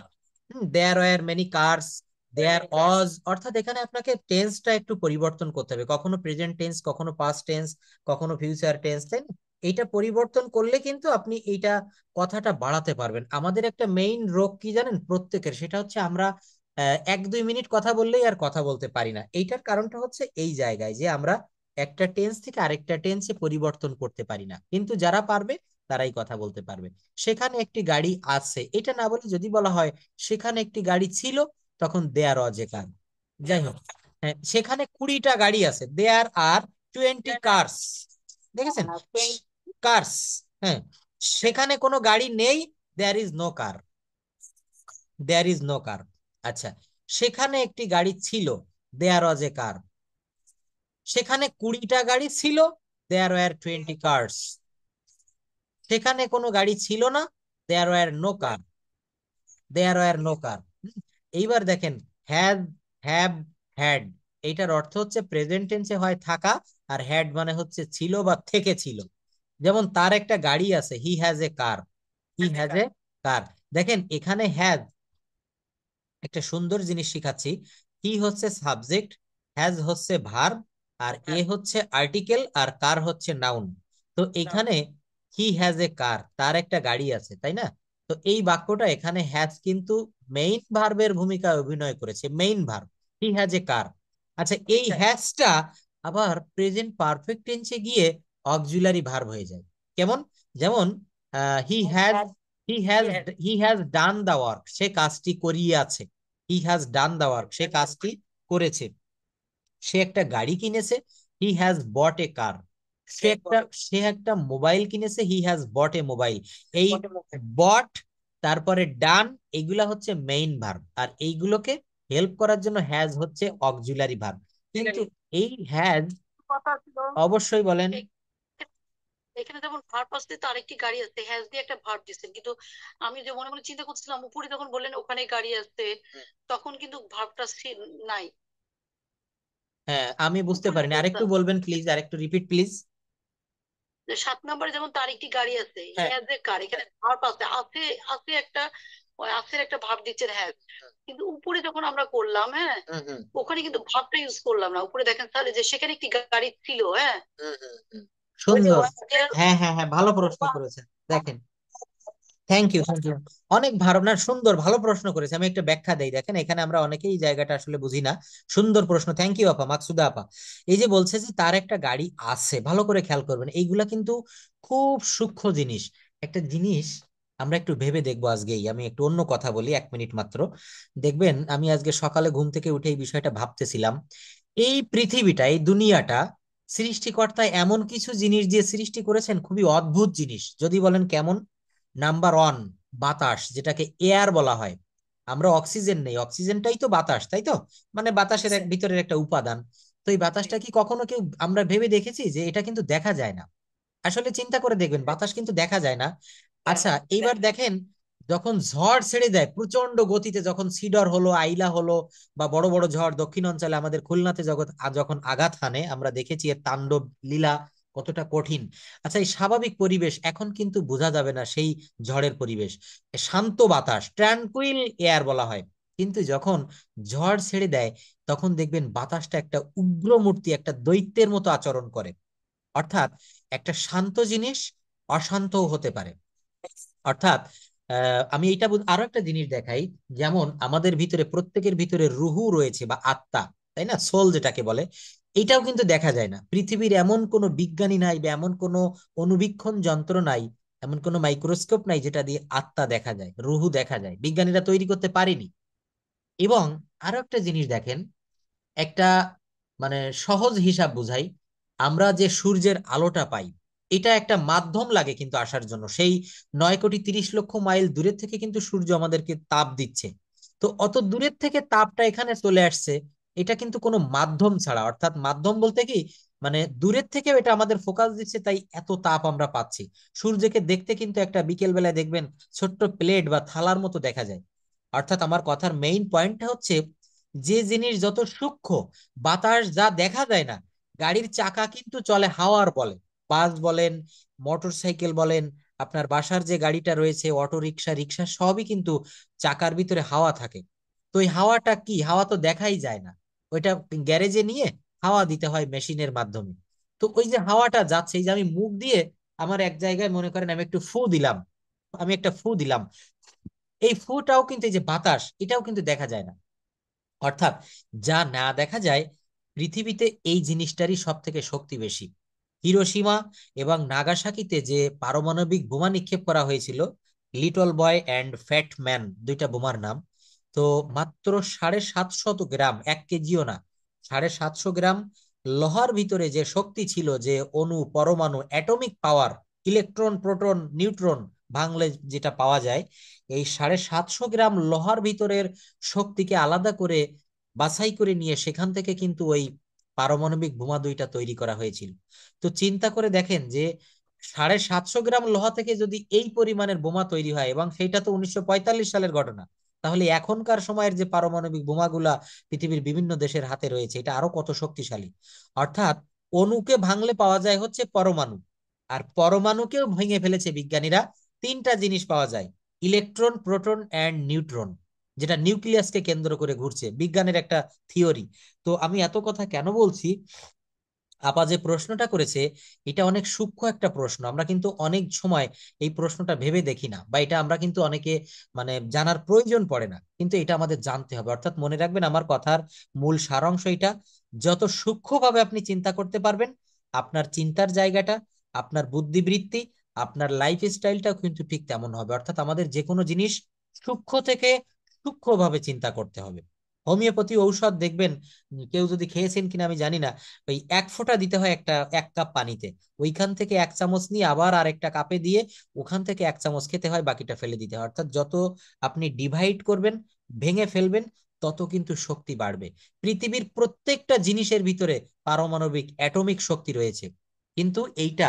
দেয়ার ওয়ার মেনি কার্স, দেয়ার অজ, অর্থাৎ এখানে আপনাকে টেন্সটা একটু পরিবর্তন করতে হবে, কখনো প্রেজেন্ট টেন্স, কখনো পাস্ট টেন্স, কখনো ফিউচার টেন্স, তাই না? এইটা পরিবর্তন করলে কিন্তু আপনি এইটা কথাটা বাড়াতে পারবেন। আমাদের একটা মেইন রোগ কি জানেন প্রত্যেকের, সেটা হচ্ছে আমরা 1-2 মিনিট কথা বললেই আর কথা বলতে পারি না। এইটার কারণটা হচ্ছে এই জায়গায় যে আমরা একটা টেন্স থেকে আরেকটা টেন্সে পরিবর্তন করতে পারি না। কিন্তু যারা পারবে তারাই কথা বলতে পারবে। সেখানে একটি গাড়ি আছে, এটা না বলে যদি বলা হয় সেখানে একটি গাড়ি ছিল, তখন দেয়ার অজ এ কার। যাই হোক, হ্যাঁ, সেখানে 20টা গাড়ি আছে, দেয়ার আর 20 কার্স। দেখেছেন? কার্স, হ্যাঁ। সেখানে কোনো গাড়ি নেই, there is no car, there is no car. আচ্ছা, সেখানে একটি গাড়ি ছিল, দেয়ার ওয়াজ এ কার। সেখানে 20টা গাড়ি ছিল, দেয়ার ওয়ার 20 কার্স। সেখানে কোনো গাড়ি ছিল না, there were no car, there were no car. এইবার দেখেন, হ্যাজ, হ্যাভ, হ্যাড, এইটার অর্থ হচ্ছে প্রেজেন্ট টেন্সে হয় থাকা, আর হ্যাড মানে হচ্ছে ছিল বা থেকে ছিল। যেমন তার একটা গাড়ি আছে, হি has a car, he has a কার। দেখেন এখানে হ্যাজ, একটা সুন্দর জিনিস শিখাচ্ছি। হি হচ্ছে সাবজেক্ট, হ্যাজ হচ্ছে ভার্ব, আর এ হচ্ছে আর্টিকেল, আর কার হচ্ছে নাউন। তো এখানে হি হ্যাজ এ কার, তার একটা গাড়ি আছে, তাই না? তো এই বাক্যটা এখানে হ্যাজ কিন্তু মেইন ভার্বের ভূমিকা অভিনয় করেছে, main verb, he has a car. আচ্ছা, এই হ্যাজটা আবার প্রেজেন্ট পারফেক্ট টেন্সে গিয়ে অক্সিলারি ভার্ব হয়ে যায়। কেমন? যেমন he has, he has, he has done the work, সে কাজটি করিয়াছে। হি হ্যাজ ডান দা ওয়ার্ক, সে কাজটি করেছে। সে একটা গাড়ি কিনেছে, হি হ্যাজ বট এ কার। সে একটা, সে একটা মোবাইল কিনেছে, he has bot A mobile. এই বট, তারপরে ডান, এগুলা হচ্ছে মেইন ভার্ব, আর এইগুলোকে হেল্প করার জন্য হ্যাজ হচ্ছে অক্সিলারি ভার্ব। কিন্তু এই হ্যাজ, কথা ছিল অবশ্যই বলেন। এখানে যেমন ভার্ব আসতে তো আরেকটি গাড়ি আছে, হ্যাজ দিয়ে একটা ভার্ব দিচ্ছেন, কিন্তু আমি যে মনে মনে চিন্তা করছিলাম উপরে যখন বললেন ওখানে গাড়ি আসছে, তখন কিন্তু ভার্বটা নাই। হ্যাঁ, আমি বুঝতে উপরে পারিনি, আরেকটু বলবেন প্লিজ, আরেকটু রিপিট প্লিজ। 7 নম্বরে যেমন তার একটি গাড়ি আছে, হ্যাঁ, হ্যাজ এ কার, এখানে ভার্ব আছে, আছে, আছে একটা, ওই আছের একটা ভার্ব দিচ্ছেন হ্যাজ। কিন্তু উপরে যখন আমরা করলাম, হ্যাঁ, হুম হুম ওখানে কিন্তু ভার্বটা ইউজ করলাম না। উপরে দেখেন তাহলে যে সেখানে একটি গাড়ি ছিল, হ্যাঁ, হুম হুম হুম। ওই যে সুন্দর। ওয়াজ হ্যাঁ হ্যাঁ হ্যাঁ, ভালো প্রশ্ন করেছেন। দেখেন, থ্যাংক ইউ, থ্যাংক ইউ। অনেক ভাবনা, সুন্দর ভালো প্রশ্ন করেছে। আমি একটা ব্যাখ্যা দেই। দেখেন এখানে আমরা অনেকেই এই জায়গাটা আসলে বুঝি না। সুন্দর প্রশ্ন, থ্যাংক ইউ আপা, মাকসুদা আপা। এই যে বলছে যে তার একটা গাড়ি আছে, ভালো করে খেয়াল করবেন, এইগুলা কিন্তু খুব সূক্ষ্ম জিনিস। একটা জিনিস আমরা একটু ভেবে দেখবো আজকেই। আমি একটু অন্য কথা বলি, 1 মিনিট মাত্র। দেখবেন আমি আজকে সকালে ঘুম থেকে উঠে এই বিষয়টা ভাবতেছিলাম। এই পৃথিবীটা, এই দুনিয়াটা সৃষ্টিকর্তা এমন কিছু জিনিস দিয়ে সৃষ্টি করেছেন, খুবই অদ্ভুত জিনিস। যদি বলেন কেমন, নাম্বার ওয়ান, বাতাস, যেটাকে এয়ার বলা হয়। আমরা অক্সিজেন নেই, অক্সিজেনটাই তো বাতাস, তাই তো? মানে বাতাসের এক ভিতরের একটা উপাদান। তো এই বাতাসটা কি কখনো কেউ আমরা ভেবে দেখেছি যে এটা কিন্তু দেখা যায় না? আসলে চিন্তা করে দেখবেন, বাতাস কিন্তু দেখা যায় না। আচ্ছা, এইবার দেখেন, যখন ঝড় ছেড়ে দেয় প্রচন্ড গতিতে, যখন সিডর হলো, আইলা হলো, বা বড় বড় ঝড় দক্ষিণ অঞ্চলে আমাদের খুলনাতে যখন আঘাত হানে, আমরা দেখেছি এর তাণ্ডব লীলা কতটা কঠিন। আচ্ছা, এই স্বাভাবিক পরিবেশ এখন কিন্তু বোঝা যাবে না সেই ঝড়ের পরিবেশ। শান্ত বাতাস, ট্রানকুইল এয়ার বলা হয়। কিন্তু যখন ঝড় ছেড়ে দেয়, তখন দেখবেন বাতাসটা একটা উগ্র মূর্তি, একটা দৈত্যের মতো আচরণ করে। অর্থাৎ একটা শান্ত জিনিস অশান্তও হতে পারে। অর্থাৎ আমি আরো একটা জিনিস দেখাই। যেমন আমাদের ভিতরে, প্রত্যেকের ভিতরে রুহু রয়েছে বা আত্মা, তাই না, সোল যেটাকে বলে। এটাও কিন্তু দেখা যায় না। পৃথিবীর এমন কোনো বিজ্ঞানী নাই বা এমন কোনো অনুবীক্ষণ যন্ত্র নাই, এমন কোনো মাইক্রোস্কোপ নাই যেটা দিয়ে আত্মা দেখা যায়, রুহু দেখা যায়। বিজ্ঞানীরা তৈরি করতে পারেনি। এবং আরো একটা জিনিস দেখেন, একটা মানে সহজ হিসাব বুঝাই। আমরা যে সূর্যের আলোটা পাই, এটা একটা মাধ্যম লাগে কিন্তু আসার জন্য। সেই 9,30,00,000 মাইল দূরের থেকে কিন্তু সূর্য আমাদেরকে তাপ দিচ্ছে। তো অত দূরের থেকে তাপটা এখানে চলে আসছে, এটা কিন্তু কোনো মাধ্যম ছাড়া। অর্থাৎ মাধ্যম বলতে কি, মানে দূরের থেকে এটা আমাদের ফোকাস দিচ্ছে, তাই এত তাপ আমরা পাচ্ছি। সূর্যকে দেখতে কিন্তু একটা বিকেল বেলায় দেখবেন ছোট্ট প্লেট বা থালার মতো দেখা যায়। অর্থাৎ আমার কথার মেইন পয়েন্টটা হচ্ছে, যে জিনিস যত সূক্ষ্ম, বাতাস যা দেখা যায় না, গাড়ির চাকা কিন্তু চলে হাওয়ার বলে। বাস বলেন, মোটর সাইকেল বলেন, আপনার বাসার যে গাড়িটা রয়েছে, অটো রিক্সা, রিক্সা, সবই কিন্তু চাকার ভিতরে হাওয়া থাকে। তো এই হাওয়াটা কি, হাওয়া তো দেখাই যায় না। ওইটা গ্যারেজে নিয়ে হাওয়া দিতে হয় মেশিনের মাধ্যমে। তো ওই যে হাওয়াটা যাচ্ছে, এই যে আমি মুখ দিয়ে আমার এক জায়গায় মনে করেন আমি একটু ফু দিলাম, আমি একটা ফু দিলাম, এই ফুটাও কিন্তু, এই যে বাতাস, এটাও কিন্তু দেখা যায় না। অর্থাৎ যা না দেখা যায়, পৃথিবীতে এই জিনিসটারই সব থেকে শক্তি বেশি। হিরোশিমা এবং নাগাসাকিতে যে পারমাণবিক বোমা নিক্ষেপ করা হয়েছিল, little boy and fat man, দুইটা বোমার নাম। তো মাত্র 750 গ্রাম, 1 কেজিও না, 750 গ্রাম লোহার ভিতরে যে শক্তি ছিল, যে অণু, পরমাণু, অ্যাটমিক পাওয়ার, ইলেকট্রন, প্রোটন, নিউট্রন ভাঙলে যেটা পাওয়া যায়, এই 750 গ্রাম লোহার ভিতরের শক্তিকে আলাদা করে বাছাই করে নিয়ে সেখান থেকে কিন্তু ওই পারমাণবিক বোমা দুইটা তৈরি করা হয়েছিল। তো চিন্তা করে দেখেন যে 750 গ্রাম লোহা থেকে যদি এই পরিমাণের বোমা তৈরি হয়, এবং সেটা তো 1945 সালের ঘটনা, তাহলে এখনকার সময়ের যে পারমাণবিক বোমাগুলা পৃথিবীর বিভিন্ন দেশের হাতে রয়েছে, এটা আরো কত শক্তিশালী। অর্থাৎ অণুকে ভাঙলে পাওয়া যায় হচ্ছে পরমাণু, আর পরমাণুকেও ভেঙে ফেলেছে বিজ্ঞানীরা। তিনটা জিনিস পাওয়া যায়, ইলেকট্রন, প্রোটন অ্যান্ড নিউট্রন, যেটা নিউক্লিয়াসকে কেন্দ্র করে ঘুরছে, বিজ্ঞানের একটা থিওরি। তো আমি এত কথা কেন বলছি, আপা যে প্রশ্নটা করেছে, এটা অনেক সূক্ষ্ম একটা প্রশ্ন। আমরা কিন্তু অনেক সময় এই প্রশ্নটা ভেবে দেখি না, বা এটা আমরা কিন্তু অনেকে মানে জানার প্রয়োজন পড়ে না, কিন্তু এটা আমাদের জানতে হবে। অর্থাৎ মনে রাখবেন, আমার কথার মূল সারাংশ এটা, যত সূক্ষ্মভাবে আপনি চিন্তা করতে পারবেন, আপনার চিন্তার জায়গাটা, আপনার বুদ্ধিবৃত্তি, আপনার লাইফ স্টাইলটাও কিন্তু ঠিক তেমন হবে। অর্থাৎ আমাদের যে কোনো জিনিস সূক্ষ্ম থেকে সূক্ষ্মভাবে চিন্তা করতে হবে। হোমিওপ্যাথি ঔষধ দেখবেন, কেউ যদি খেয়েছেন কিনা আমি জানি না, ওই 1 ফোঁটা দিতে হয় একটা 1 কাপ পানিতে, ওইখান থেকে 1 চামচ নিয়ে আবার আরেকটা কাপে দিয়ে ওখান থেকে 1 চামচ খেতে হয়, বাকিটা ফেলে দিতে হয়। অর্থাৎ যত আপনি ডিভাইড করবেন, ভেঙে ফেলবেন, তত কিন্তু শক্তি বাড়বে। পৃথিবীর প্রত্যেকটা জিনিসের ভিতরে পারমাণবিক অ্যাটমিক শক্তি রয়েছে, কিন্তু এইটা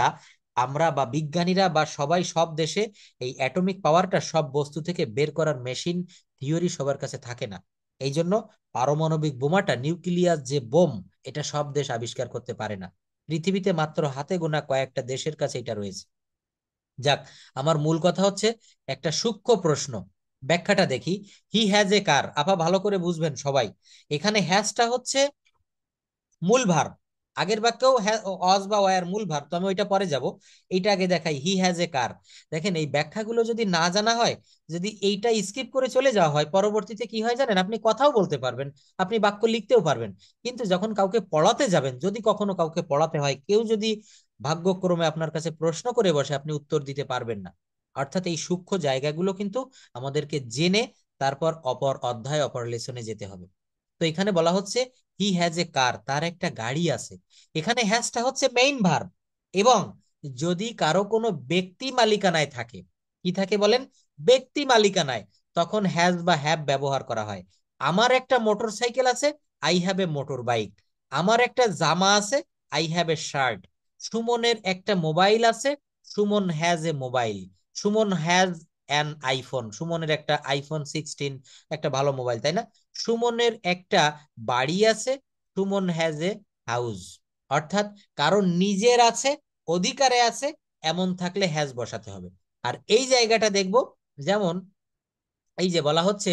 আমরা বা বিজ্ঞানীরা বা সবাই সব দেশে এই অ্যাটমিক পাওয়ারটা সব বস্তু থেকে বের করার মেশিন, থিওরি সবার কাছে থাকে না। এই জন্য পারমাণবিক বোমাটা, নিউক্লিয়াস যে বোম, এটা সব দেশ আবিষ্কার করতে পারে না। পৃথিবীতে মাত্র হাতে গোনা কয়েকটা দেশের কাছে এটা রয়েছে। যাক, আমার মূল কথা হচ্ছে একটা সূক্ষ্ম প্রশ্ন, ব্যাখ্যাটা দেখি। হি হ্যাজ এ কার, আপা ভালো করে বুঝবেন সবাই। এখানে হ্যাজটা হচ্ছে মূল ভার্ব, আগের বাক্যেও অজ বা ওয়ার মূল ভার্ব, তো আমি ওইটা পরে যাব। এইটা আগে দেখাই, হি হ্যাজ এ কার। দেখেন এই ব্যাখ্যাগুলো যদি না জানা হয়, যদি এইটা স্কিপ করে চলে যাওয়া হয়, পরবর্তীতে কি হয় জানেন, আপনি কথাও বলতে পারবেন, আপনি বাক্য লিখতেও পারবেন, কিন্তু যখন কাউকে পড়াতে যাবেন, যদি কখনো কাউকে পড়াতে হয়, কেউ যদি ভাগ্যক্রমে আপনার কাছে প্রশ্ন করে বসে, আপনি উত্তর দিতে পারবেন না। অর্থাৎ এই সূক্ষ্ম জায়গাগুলো কিন্তু আমাদেরকে জেনে তারপর অপর অধ্যায় অপর লেসনে যেতে হবে। তো এখানে বলা হচ্ছে হি হ্যাজ এ কার, তার একটা গাড়ি আছে। এখানে হ্যাজটা হচ্ছে মেইন ভার্ব, এবং যদি কারো কোনো ব্যক্তি মালিকানায় থাকে, কি থাকে বলেন, ব্যক্তি মালিকানায়, তখন হ্যাজ বা হ্যাভ ব্যবহার করা হয়। আমার একটা মোটর সাইকেল আছে, I have a motor bike. আমার একটা জামা আছে, আই হ্যাভ এ শার্ট। সুমনের একটা মোবাইল আছে, Suman has a mobile. Suman has an iPhone, সুমনের একটা iPhone 16, একটা ভালো মোবাইল, তাই না? সুমনের একটা বাড়ি আছে, সুমন হ্যাজ এ হাউস। অর্থাৎ কারণ নিজের আছে, অধিকারে আছে, এমন থাকলে হ্যাজ বসাতে হবে। আর এই জায়গাটা দেখব, যেমন এই যে বলা হচ্ছে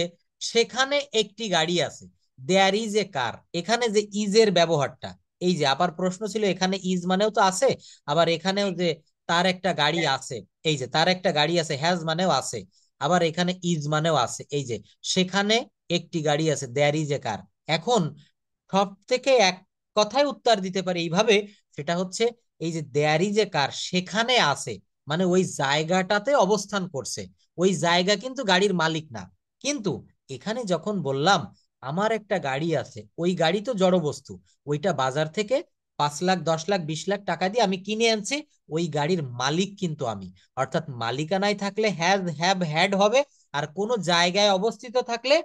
সেখানে একটি গাড়ি আছে, দেয়ার ইজ এ কার। এখানে যে ইজ এর ব্যবহারটা, এই যে আবার প্রশ্ন ছিল, এখানে ইজ মানেও তো আছে, আবার এখানেও যে তার একটা গাড়ি আছে, এই যে তার একটা গাড়ি আছে, হ্যাজ মানেও আছে, আবার এখানে ইজ মানেও আছে। এই যে সেখানে একটি গাড়ি আছে, দেয়ার ইজ এ কার। এখন সব থেকে এক কথায় উত্তর দিতে পারে এইভাবে, সেটা হচ্ছে এই যে দেয়ার ইজ এ কার, সেখানে আছে, মানে ওই জায়গাটাতে অবস্থান করছে, ওই জায়গা কিন্তু গাড়ির মালিক না। কিন্তু এখানে যখন বললাম আমার একটা গাড়ি আছে, ওই গাড়ি তো জড় বস্তু, ওইটা বাজার থেকে 5 লাখ 10 লাখ 20 লাখ টাকা দিয়ে আমি কিনে আনছি, ওই গাড়ির মালিক কিন্তু আমি। অর্থাৎ মালিকানায় থাকলে হ্যাজ হ্যাভ হ্যাড হবে, আর কোন জায়গায় অবস্থিত থাকলে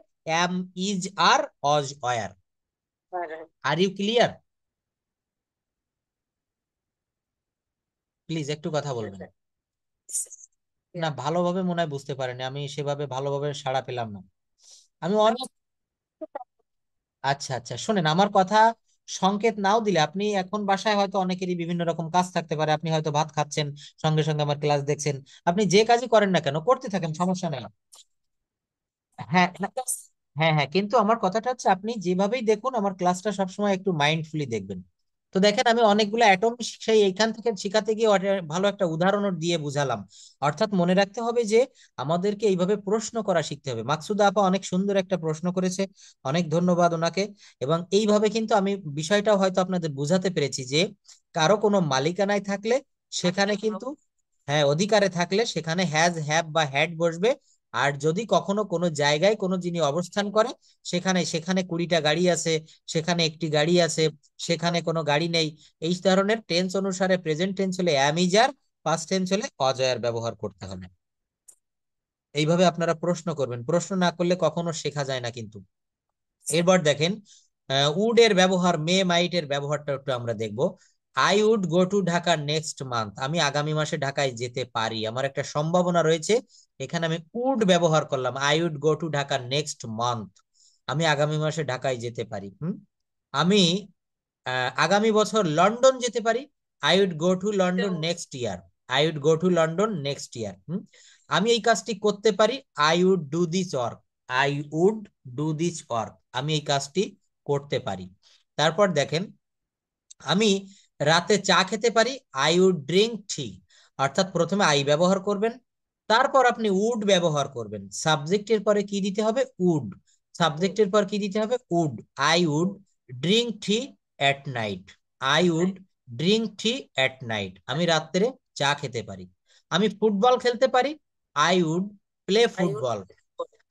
M is are was were. Are you clear? Please একটু কথা বলবেন। না, ভালোভাবে মনে হয় বুঝতে পারেনি, আমি সেভাবে ভালোভাবে সাড়া পেলাম না। আমি অনেক, আচ্ছা আচ্ছা, শোনেন আমার কথা, সংকেত নাও দিলে আপনি এখন বাসায় হয়তো অনেকেরই বিভিন্ন রকম কাজ থাকতে পারে, আপনি হয়তো ভাত খাচ্ছেন, সঙ্গে সঙ্গে আমার ক্লাস দেখছেন, আপনি যে কাজই করেন না কেন করতে থাকেন, সমস্যা নেই। হ্যাঁ হ্যাঁ হ্যাঁ, কিন্তু আমার কথাটা হচ্ছে আপনি যেভাবেই দেখুন আমার ক্লাসটা সবসময় একটু মাইন্ডফুলি দেখবেন। তো দেখেন আমি অনেকগুলো অ্যাটম সেই এইখান থেকে শিখাতে গিয়ে ভালো একটা উদাহরণ দিয়ে বুঝালাম। অর্থাৎ মনে রাখতে হবে যে আমাদেরকে এইভাবে প্রশ্ন করা শিখতে হবে। মাকসুদা আপা অনেক সুন্দর একটা প্রশ্ন করেছে, অনেক ধন্যবাদ ওনাকে। এবং এইভাবে কিন্তু আমি বিষয়টাও হয়তো আপনাদের বুঝাতে পেরেছি যে কারো কোনো মালিকানায় থাকলে সেখানে কিন্তু, হ্যাঁ অধিকারে থাকলে সেখানে হ্যাজ হ্যাভ বা হ্যাড বসবে। আর যদি কখনো কোনো জায়গায় কোনো যিনি অবস্থান করে, সেখানে সেখানে 20টা গাড়ি আছে, সেখানে একটি গাড়ি আছে, সেখানে কোনো গাড়ি নেই, এই ধরনের টেন্স অনুসারে প্রেজেন্ট টেন্স হলে am is are, past tense হলে অজয়ার ব্যবহার করতে হবে। এইভাবে আপনারা প্রশ্ন করবেন, প্রশ্ন না করলে কখনো শেখা যায় না কিন্তু। এরপর দেখেন উড এর ব্যবহার, মে মাইট এর ব্যবহারটা একটু আমরা দেখব। I would go to Dhaka next month, আমি আগামী মাসে ঢাকায় যেতে পারি, আমার একটা সম্ভাবনা রয়েছে। এখানে আমি উড ব্যবহার করলাম, I would go to Dhaka next month, আমি আগামী মাসে ঢাকায় যেতে পারি। আমি আগামী বছর লন্ডন যেতে পারি, I would go to London next year, I would go to London next year. আমি এই কাজটি করতে পারি, I would do this work, I would do this work, আমি এই কাজটি করতে পারি। তারপর দেখেন আমি রাতে চা খেতে পারি, আই উড ড্রিঙ্ক টি। অর্থাৎ প্রথমে আই ব্যবহার করবেন, তারপর আপনি উড ব্যবহার করবেন, সাবজেক্টের পরে কি দিতে হবে, উড। সাবজেক্টের পর কি দিতে হবে, would. I would drink tea at night, I would drink tea at night, আমি রাত্রে চা খেতে পারি। আমি ফুটবল খেলতে পারি, আই উড প্লে ফুটবল।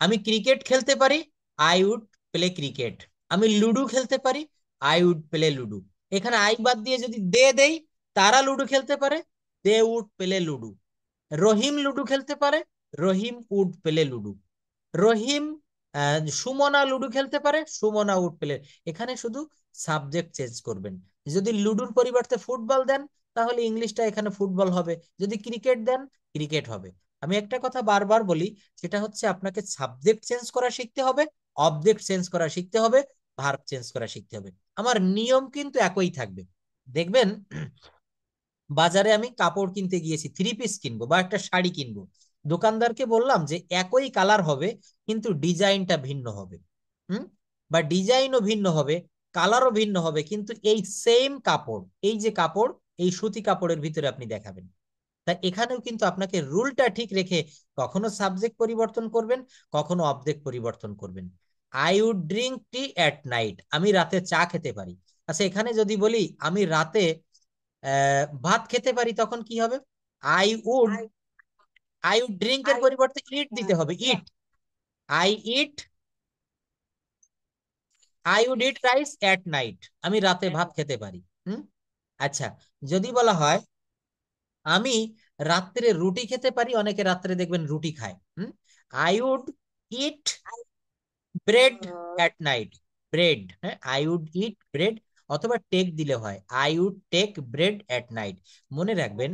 আমি ক্রিকেট খেলতে পারি, আই উড প্লে ক্রিকেট। আমি লুডো খেলতে পারি, আই উড প্লে লুডো। এখানে আই বাদ দিয়ে যদি দে দেই, তারা লুডো খেলতে পারে, they would play ludo. Rahim ludo খেলতে পারে, Rahim would play ludo. Rahim Sumana ludo খেলতে পারে, সুমনা উড প্লে। এখানে শুধু সাবজেক্ট চেঞ্জ করবেন। যদি লুডোর পরিবর্তে ফুটবল দেন, তাহলে ইংলিশটা এখানে ফুটবল হবে, যদি ক্রিকেট দেন ক্রিকেট হবে। আমি একটা কথা বারবার বলি, সেটা হচ্ছে আপনাকে সাবজেক্ট চেঞ্জ করা শিখতে হবে, অবজেক্ট চেঞ্জ করা শিখতে হবে, ভার্ব চেঞ্জ করা শিখতে হবে। আমার নিয়ম কিন্তু একই থাকবে। দেখবেন বাজারে আমি কাপড় কিনতে গিয়েছি, 3 পিস কিনবো বা একটা শাড়ি কিনবো, দোকানদারকে বললাম যে একই কালার হবে কিন্তু ডিজাইনটা ভিন্ন হবে, হুম, বা ডিজাইনও ভিন্ন হবে, কালারও ভিন্ন হবে, কিন্তু এই সেম কাপড়, এই যে কাপড়, এই সুতি কাপড়ের ভিতরে আপনি দেখাবেন। তাই এখানেও কিন্তু আপনাকে রুলটা ঠিক রেখে কখনো সাবজেক্ট পরিবর্তন করবেন, কখনো অবজেক্ট পরিবর্তন করবেন। I would drink tea at night, আমি রাতে চা খেতে পারি। আচ্ছা, এখানে যদি বলি আমি রাতে ভাত খেতে পারি, তখন কি হবে? I would, I would drink এর পরিবর্তে ইট দিতে হবে, eat. I eat, I would eat rice at night, আমি রাতে ভাত খেতে পারি। হুম। আচ্ছা, যদি বলা হয় আমি রাত্রে রুটি খেতে পারি, অনেকে রাত্রে দেখবেন রুটি খায়। Hmm. I would eat bread at night, bread, হ্যাঁ, আই উড ইট ব্রেড, অথবা টেক দিলে হয়, I would take bread at night. মনে রাখবেন,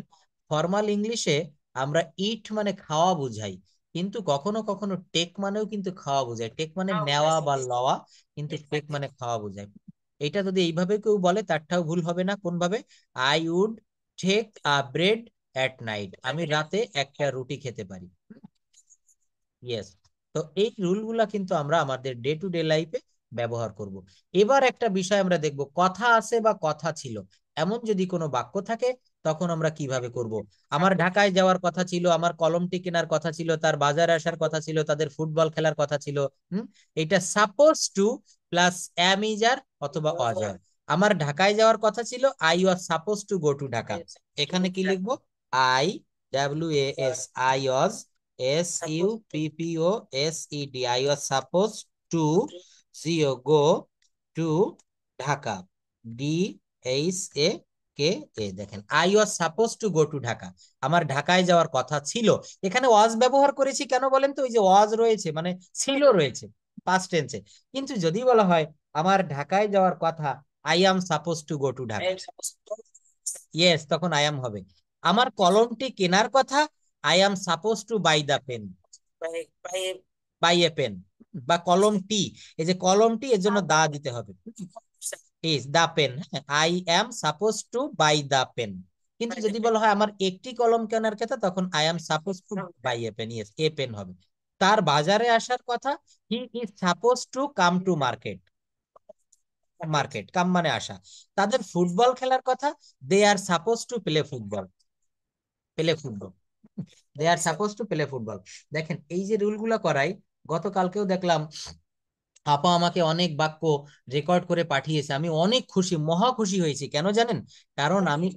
ফর্মাল ইংলিশে আমরা ইট মানে খাওয়া বুঝাই, কিন্তু কখনো কখনো টেক মানেও কিন্তু খাওয়া বোঝায়। টেক মানে নেওয়া বা লওয়া, কিন্তু টেক মানে খাওয়া বোঝায়। এটা যদি এইভাবে কেউ বলে তারটাও ভুল হবে না। কোন ভাবে? I would take a bread at night, আমি রাতে একটা রুটি খেতে পারি। ইয়েস। তো এই রুলগুলা কিন্তু আমরা আমাদের ডে টু ডে লাইফে ব্যবহার করব। এবার একটা বিষয় আমরা দেখব, কথা আছে বা কথা ছিল, এমন যদি কোনো বাক্য থাকে, তখন আমরা কিভাবে করব। আমার ঢাকায় যাওয়ার কথা ছিল, আমার কলমটি কেনার কথা ছিল, তার বাজারে আসার কথা ছিল, তাদের ফুটবল খেলার কথা ছিল। এটা suppose to plus am is are অথবা ওয়াজ আর। আমার ঢাকায় যাওয়ার কথা ছিল, I was suppose to go to Dhaka. এখানে কি লিখবো? I, WAS, I was, SUPPOSED, I was supposed to go to Dhaka, DHAKA। দেখেন, I was suppose to go to Dhaka, আমার ঢাকায় যাওয়ার কথা ছিল। এখানে ওয়াজ ব্যবহার করেছি কেন বলেন তো? ওই যে ওয়াজ রয়েছে মানে ছিল রয়েছে, পাস্ট টেন্সে। কিন্তু যদি বলা হয় আমার ঢাকায় যাওয়ার কথা, I am suppose to go to Dhaka, yes, তখন আই অ্যাম হবে। আমার কলমটি কেনার কথা, I am suppose to buy the pen, buy a pen, বা কলমটি, এই যে কলমটি, এর জন্য দা দিতে হবে, is the pen. I am suppose to buy the pen. কিন্তু যদি বলা হয় আমার একটি কলম কেনার কথা, তখন I am suppose to buy a pen, yes, a pen হবে। তার বাজারে আসার কথা, he is suppose to come to market, market come মানে আসা। তাদের ফুটবল খেলার কথা, they are suppose to play football, play football, they are suppose to play football. দেখেন, এই যে রুলগুলো করাই, গতকালকেও দেখলাম আপা আমাকে অনেক বাক্য রেকর্ড করে পাঠিয়েছে, আমি অনেক খুশি, মহা খুশি হয়েছি। কেন জানেন? কারণ আমি,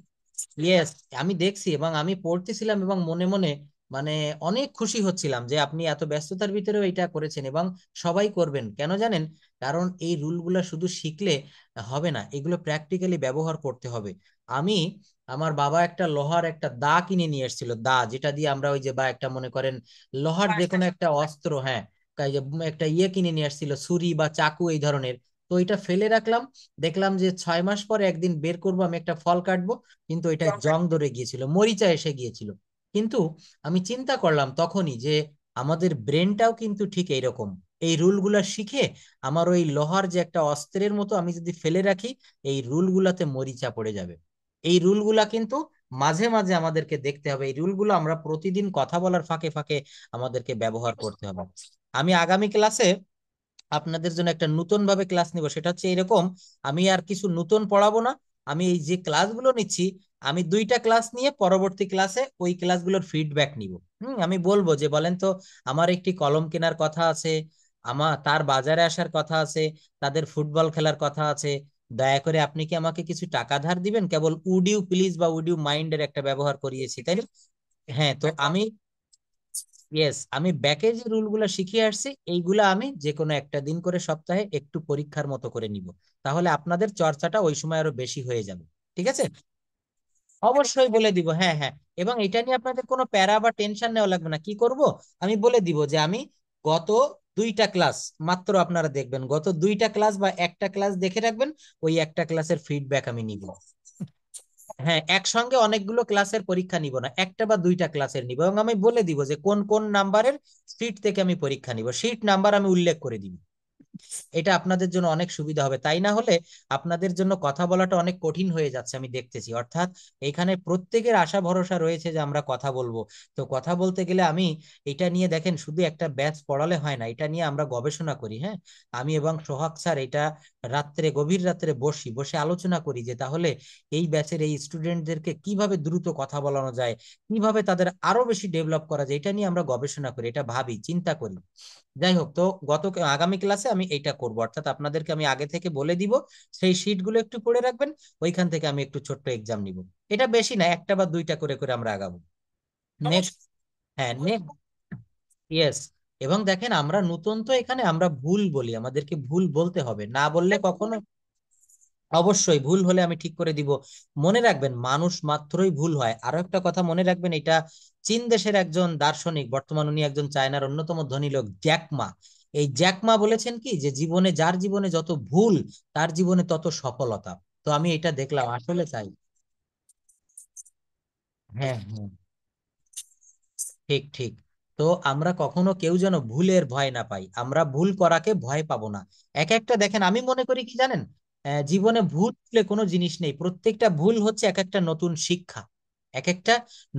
ইয়েস, আমি দেখছি এবং আমি পড়তেছিলাম এবং মনে মনে মানে অনেক খুশি হচ্ছিলাম যে আপনি এত ব্যস্ততার ভিতরেও এটা করেছেন, এবং সবাই করবেন। কেন জানেন? কারণ এই রুলগুলা শুধু শিখলে হবে না, এগুলো প্র্যাকটিক্যালি ব্যবহার করতে হবে। আমি, আমার বাবা একটা লোহার একটা দা কিনে নিয়ে এসেছিল, দা, যেটা দিয়ে আমরা ওই যে, বা একটা মনে করেন লোহার যে কোনো একটা অস্ত্র, হ্যাঁ, যে একটা ইয়ে কিনে নিয়ে আসছিল, ছুরি বা চাকু এই ধরনের। তো এটা ফেলে রাখলাম, দেখলাম যে 6 মাস পরে একদিন বের করব, আমি একটা ফল কাটবো, কিন্তু এটা জং ধরে গিয়েছিল, মরিচা এসে গিয়েছিল। কিন্তু আমি চিন্তা করলাম তখনই যে আমাদের ব্রেনটাও কিন্তু ঠিক এইরকম, এই রুলগুলা শিখে আমার ওই লোহার যে একটা অস্ত্রের মতো আমি যদি ফেলে রাখি, এই রুলগুলাতে মরিচা পড়ে যাবে। এই রুলগুলা কিন্তু মাঝে মাঝে আমাদেরকে দেখতে হবে, এই রুলগুলো আমরা প্রতিদিন কথা বলার ফাঁকে ফাঁকে আমাদেরকে ব্যবহার করতে হবে। আমি আগামী ক্লাসে আপনাদের জন্য একটা নতুন ভাবে ক্লাস নিব, সেটা হচ্ছে এরকম, আমি আর কিছু নতুন পড়াবো না, আমি এই যে ক্লাসগুলো নিচ্ছি, আমি 2টা ক্লাস নিয়ে পরবর্তী ক্লাসে ওই ক্লাসগুলোর ফিডব্যাক নিব। আমি বলবো যে বলেন তো, আমার একটি কলম কেনার কথা আছে, আমার তার বাজারে আসার কথা আছে, তাদের ফুটবল খেলার কথা আছে, দয়া করে আপনি কি আমাকে কিছু টাকা ধার দিবেন? কেবল উড ইউ প্লিজ বা উড ইউ মাইন্ড এর একটা ব্যবহার করিয়েছি, তাই না? হ্যাঁ, তো আমি, ইয়েস, আমি ব্যাকে যে রুলগুলো শিখিয়ে আসছি, এইগুলা আমি যে কোনো একটা দিন করে সপ্তাহে একটু পরীক্ষার মতো করে নিব, তাহলে আপনাদের চর্চাটা ওই সময় আরো বেশি হয়ে যাবে। ঠিক আছে? অবশ্যই বলে দিব, হ্যাঁ হ্যাঁ। এবং এটা নিয়ে আপনাদের কোনো প্যারা বা টেনশন নেওয়া লাগবে না। কি করব? আমি বলে দিব যে আমি গত 2টা ক্লাস, মাত্র আপনারা দেখবেন গত 2টা ক্লাস বা একটা ক্লাস দেখে রাখবেন, ওই একটা ক্লাসের ফিডব্যাক আমি নিব। হ্যাঁ, একসঙ্গে অনেকগুলো ক্লাসের পরীক্ষা নিব না, একটা বা 2টা ক্লাসের নিব, এবং আমি বলে দিব যে কোন কোন নাম্বারের সিট থেকে আমি পরীক্ষা নিব, সিট নাম্বার আমি উল্লেখ করে দিব। এটা আপনাদের জন্য অনেক সুবিধা হবে, তাই না হলে আপনাদের জন্য কথা বলাটা অনেক কঠিন হয়ে যাচ্ছে আমি দেখতেছি। অর্থাৎ এখানে প্রত্যেকের আশা ভরসা রয়েছে যে আমরা কথা বলবো। তো কথা বলতে গেলে আমি এটা নিয়ে, দেখেন, শুধু একটা ব্যাচ পড়ালে হয় না, এটা নিয়ে আমরা গবেষণা করি। হ্যাঁ, আমি এবং সোহাগ স্যার এটা রাত্রে গভীর রাত্রে বসে আলোচনা করি যে তাহলে এই ব্যাচের এই স্টুডেন্টদেরকে কিভাবে দ্রুত কথা বলানো যায়, কিভাবে তাদের আরো বেশি ডেভেলপ করা যায়, এটা নিয়ে আমরা গবেষণা করি, এটা ভাবি, চিন্তা করি। যাই হোক, তো আগামী ক্লাসে আমি এইটা করব, অর্থাৎ আপনাদেরকে আমি আগে থেকে বলে দিব, সেই শিটগুলো একটু পড়ে রাখবেন, ওইখান থেকে আমি একটু ছোট্ট এক্সাম নিব। এটা বেশি না, একটা বা দুইটা করে করে আমরা আগাবো। নেক্সট। হ্যাঁ, ইয়েস। এবং দেখেন, আমরা নতুন তো এখানে, আমরা ভুল বলি, আমাদেরকে ভুল বলতে হবে, না বললে কখনো, অবশ্যই ভুল হলে আমি ঠিক করে দিব। মনে রাখবেন, মানুষ মাত্রই ভুল হয়। আরো একটা কথা মনে রাখবেন, এটা চীন দেশের একজন দার্শনিক, বর্তমান উনি একজন চায়নার অন্যতম ধনী লোক, জ্যাকমা। এই জ্যাকমা বলেছেন কি, যে জীবনে, যার জীবনে যত ভুল, তার জীবনে তত সফলতা। তো আমি এটা দেখলাম, আসলে তাই। হ্যাঁ, হ্যাঁ, ঠিক ঠিক। তো আমরা কখনো কেউ যেন ভুলের ভয় না পাই, আমরা ভুল করাকে ভয় পাবো না। এক একটা, দেখেন আমি মনে করি কি জানেন, জীবনে ভুল বলে কোনো জিনিস নেই, প্রত্যেকটা ভুল হচ্ছে এক একটা নতুন শিক্ষা, এক একটা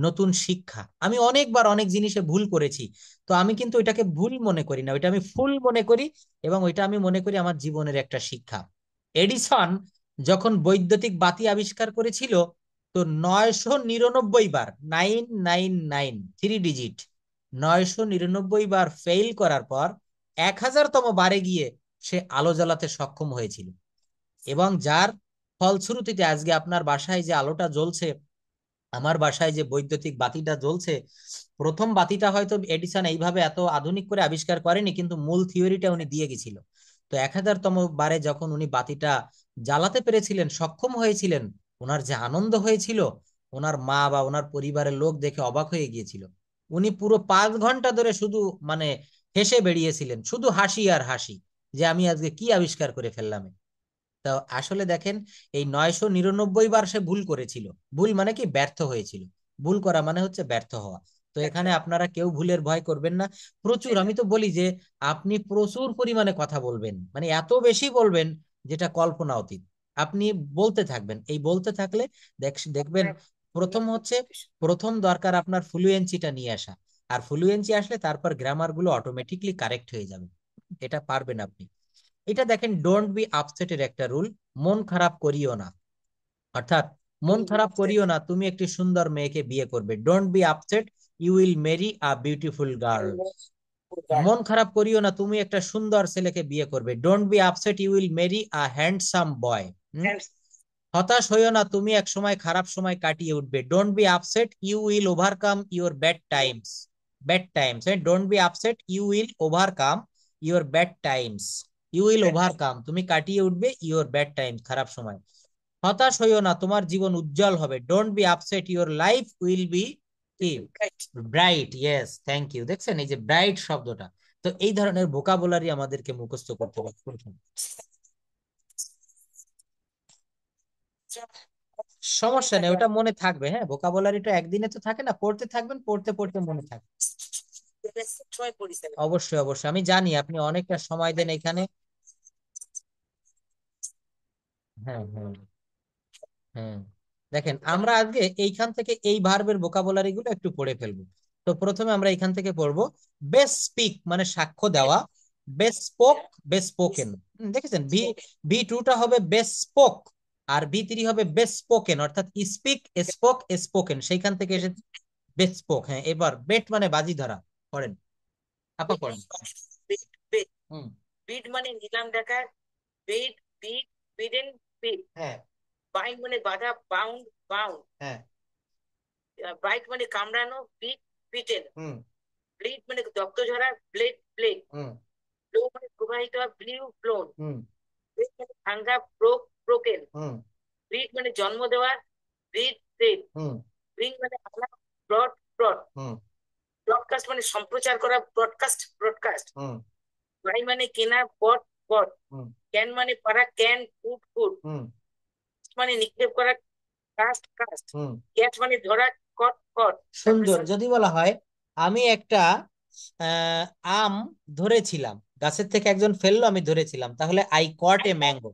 নতুন শিক্ষা। আমি অনেকবার অনেক জিনিসে ভুল করেছি, তো আমি কিন্তু ওইটাকে ভুল মনে করি না, ওইটা আমি ফুল মনে করি, এবং ওইটা আমি মনে করি আমার জীবনের একটা শিক্ষা। এডিসন যখন বৈদ্যুতিক বাতি আবিষ্কার করেছিল, তো 999 বার, 999, 3 ডিজিট, 999 বার ফেইল করার পর 1000তম বারে গিয়ে সে আলো জ্বালাতে সক্ষম হয়েছিল। এবং যার ফলশ্রুতিতে আজকে আপনার বাসায় যে আলোটা জ্বলছে, আমার বাসায় যে বৈদ্যুতিক বাতিটা জ্বলছে, প্রথম বাতিটা হয়তো এডিসন এইভাবে এত আধুনিক করে আবিষ্কার করেনি, কিন্তু মূল থিওরিটা উনি দিয়ে গেছিল। তো 1000তম বারে যখন উনি বাতিটা জ্বালাতে পেরেছিলেন, সক্ষম হয়েছিলেন, ওনার যে আনন্দ হয়েছিল, ওনার মা বা ওনার পরিবারের লোক দেখে অবাক হয়ে গিয়েছিল। উনি পুরো 5 ঘন্টা ধরে শুধু মানে হেসে বেরিয়েছিলেন, শুধু হাসি আর হাসি, যে আমি আজকে কি আবিষ্কার করে ফেললাম। তা আসলে দেখেন, এই 999 বার সে ভুল করেছিল। ভুল মানে কি, ব্যর্থ হয়েছিল। ভুল করা মানে হচ্ছে ব্যর্থ হওয়া। তো এখানে আপনারা কেউ ভুলের ভয় করবেন না। প্রচুর, আমি তো বলি যে আপনি প্রচুর পরিমাণে কথা বলবেন, মানে এত বেশি বলবেন যেটা কল্পনা অতীত। আপনি বলতে থাকবেন, এই বলতে থাকলে দেখবেন, প্রথম হচ্ছে, প্রথম দরকার আপনার ফ্লুয়েন্সিটা নিয়ে আসা। আর ফ্লুয়েন্সি আসলে তারপর গ্রামার গুলো অটোমেটিকলি কারেক্ট হয়ে যাবে, এটা পারবেন আপনি। এটা দেখেন, ডোন্ট বি আপসেটের একটা রুল, মন খারাপ করিও না। অর্থাৎ মন খারাপ করিও না, তুমি একটি সুন্দর মেয়েকে বিয়ে করবে, don't be upset, you will marry a beautiful girl. মন খারাপ করিও না, তুমি একটা সুন্দর ছেলেকে বিয়ে করবে, don't be upset, you will marry a handsome boy. হতাশ হইও না, তুমি এক সময় খারাপ সময় কাটিয়ে উঠবে, don't be upset, you will overcome your bad times. Bad times, don't be upset, you will overcome your bad times. You will overcome, তুমি কাটিয়ে উঠবে ইউর ব্যাড টাইমস, খারাপ সময়। হতাশ হইও না, তোমার জীবন উজ্জ্বল হবে, don't be upset, your life will be কি, ব্রাইট। Yes, thank you. দেখছেন এই যে ব্রাইট শব্দটা, তো এই ধরনের ভোকাবুলারি আমাদেরকে মুখস্থ করতে হবে। সমস্যা নেই, ওটা মনে থাকবে। হ্যাঁ, ভোকাবুলারিটা একদিনে তো থাকে না, পড়তে থাকবেন, পড়তে পড়তে মনে থাকবে। অবশ্যই অবশ্যই, আমি জানি আপনি অনেকটা সময় দেন এখানে। হ্যাঁ, হ্যাঁ, হ্যাঁ। দেখেন, আমরা আজকে এইখান থেকে এই ভার্বের ভোকাবুলারি গুলো একটু পড়ে ফেলবো। তো প্রথমে আমরা এখান থেকে পড়বো, বেস্ট স্পিক মানে সাক্ষ্য দেওয়া, বেস্ট স্পোক, বেস্ট স্পোকেন। দেখেছেন, ভি 2টা হবে বেস্ট স্পোক, আর ভি 3 হবে বেস্ট স্পোকেন, অর্থাৎ স্পিক, স্পোক, স্পোকেন, সেইখান থেকে এসেছে বেস্ট স্পোক। হ্যাঁ, এবার বেট মানে বাজি ধরা, পড়েন, আপা পড়েন। হুম। বিড মানে নিলাম দেখা, বিড, বিড, বিডেন, বিড। হ্যাঁ, বাইন্ড মানে বাধা, বাউন্ড, বাউন্ড। হ্যাঁ। বাইট মানে কামড়ানো, বিট, বিটেন। হুম, ব্লিড মানে রক্ত ঝরা, ব্লেড, ব্লেড। হুম, ফ্লো মানে প্রবাহিত হওয়া, ব্লিউ, ফ্লোন। হুম, ব্রেক মানে ভাঙ্গা, ব্রোক, ব্রোকেন। হুম, ব্রিড মানে জন্ম দেওয়া, ব্রিড, ব্রিড। হুম, ব্রিং মানে আনা, ব্রড, ব্রড। হুম, ব্রডকাস্ট মানে সম্প্রচার করা, ব্রডকাস্ট, ব্রডকাস্ট। হুম, বাই মানে কেনা, বট, বট। হুম, ক্যান মানে পারা, ক্যান, ফুড, ফুড। হুম, মানে নিক্ষেপ করা, কাস্ট, কাস্ট। হুম। ক্যাচ মানে ধরা, কট, কট। সুন্দর। যদি বলা হয় আমি একটা আহ, আম ধরেছিলাম, গাছের থেকে একজন ফেললো, আমি ধরেছিলাম, তাহলে আই কট এ ম্যাঙ্গো।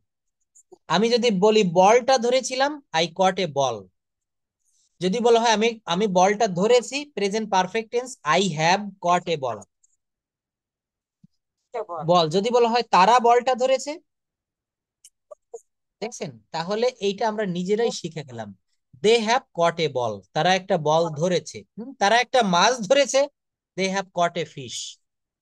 আমি যদি বলি বলটা ধরেছিলাম, আই কট এ বল। যদি বলা হয় আমি আমি বলটা ধরেছি, present perfect tense, I have caught a ball. Ball. যদি বলা হয় তারা বলটা ধরেছে, দেখছেন? তাহলে এইটা আমরা নিজেরাই শিখে গেলাম। দে হ্যাভ কট এ বল, তারা একটা বল ধরেছে। তারা একটা মাছ ধরেছে। They have caught a fish.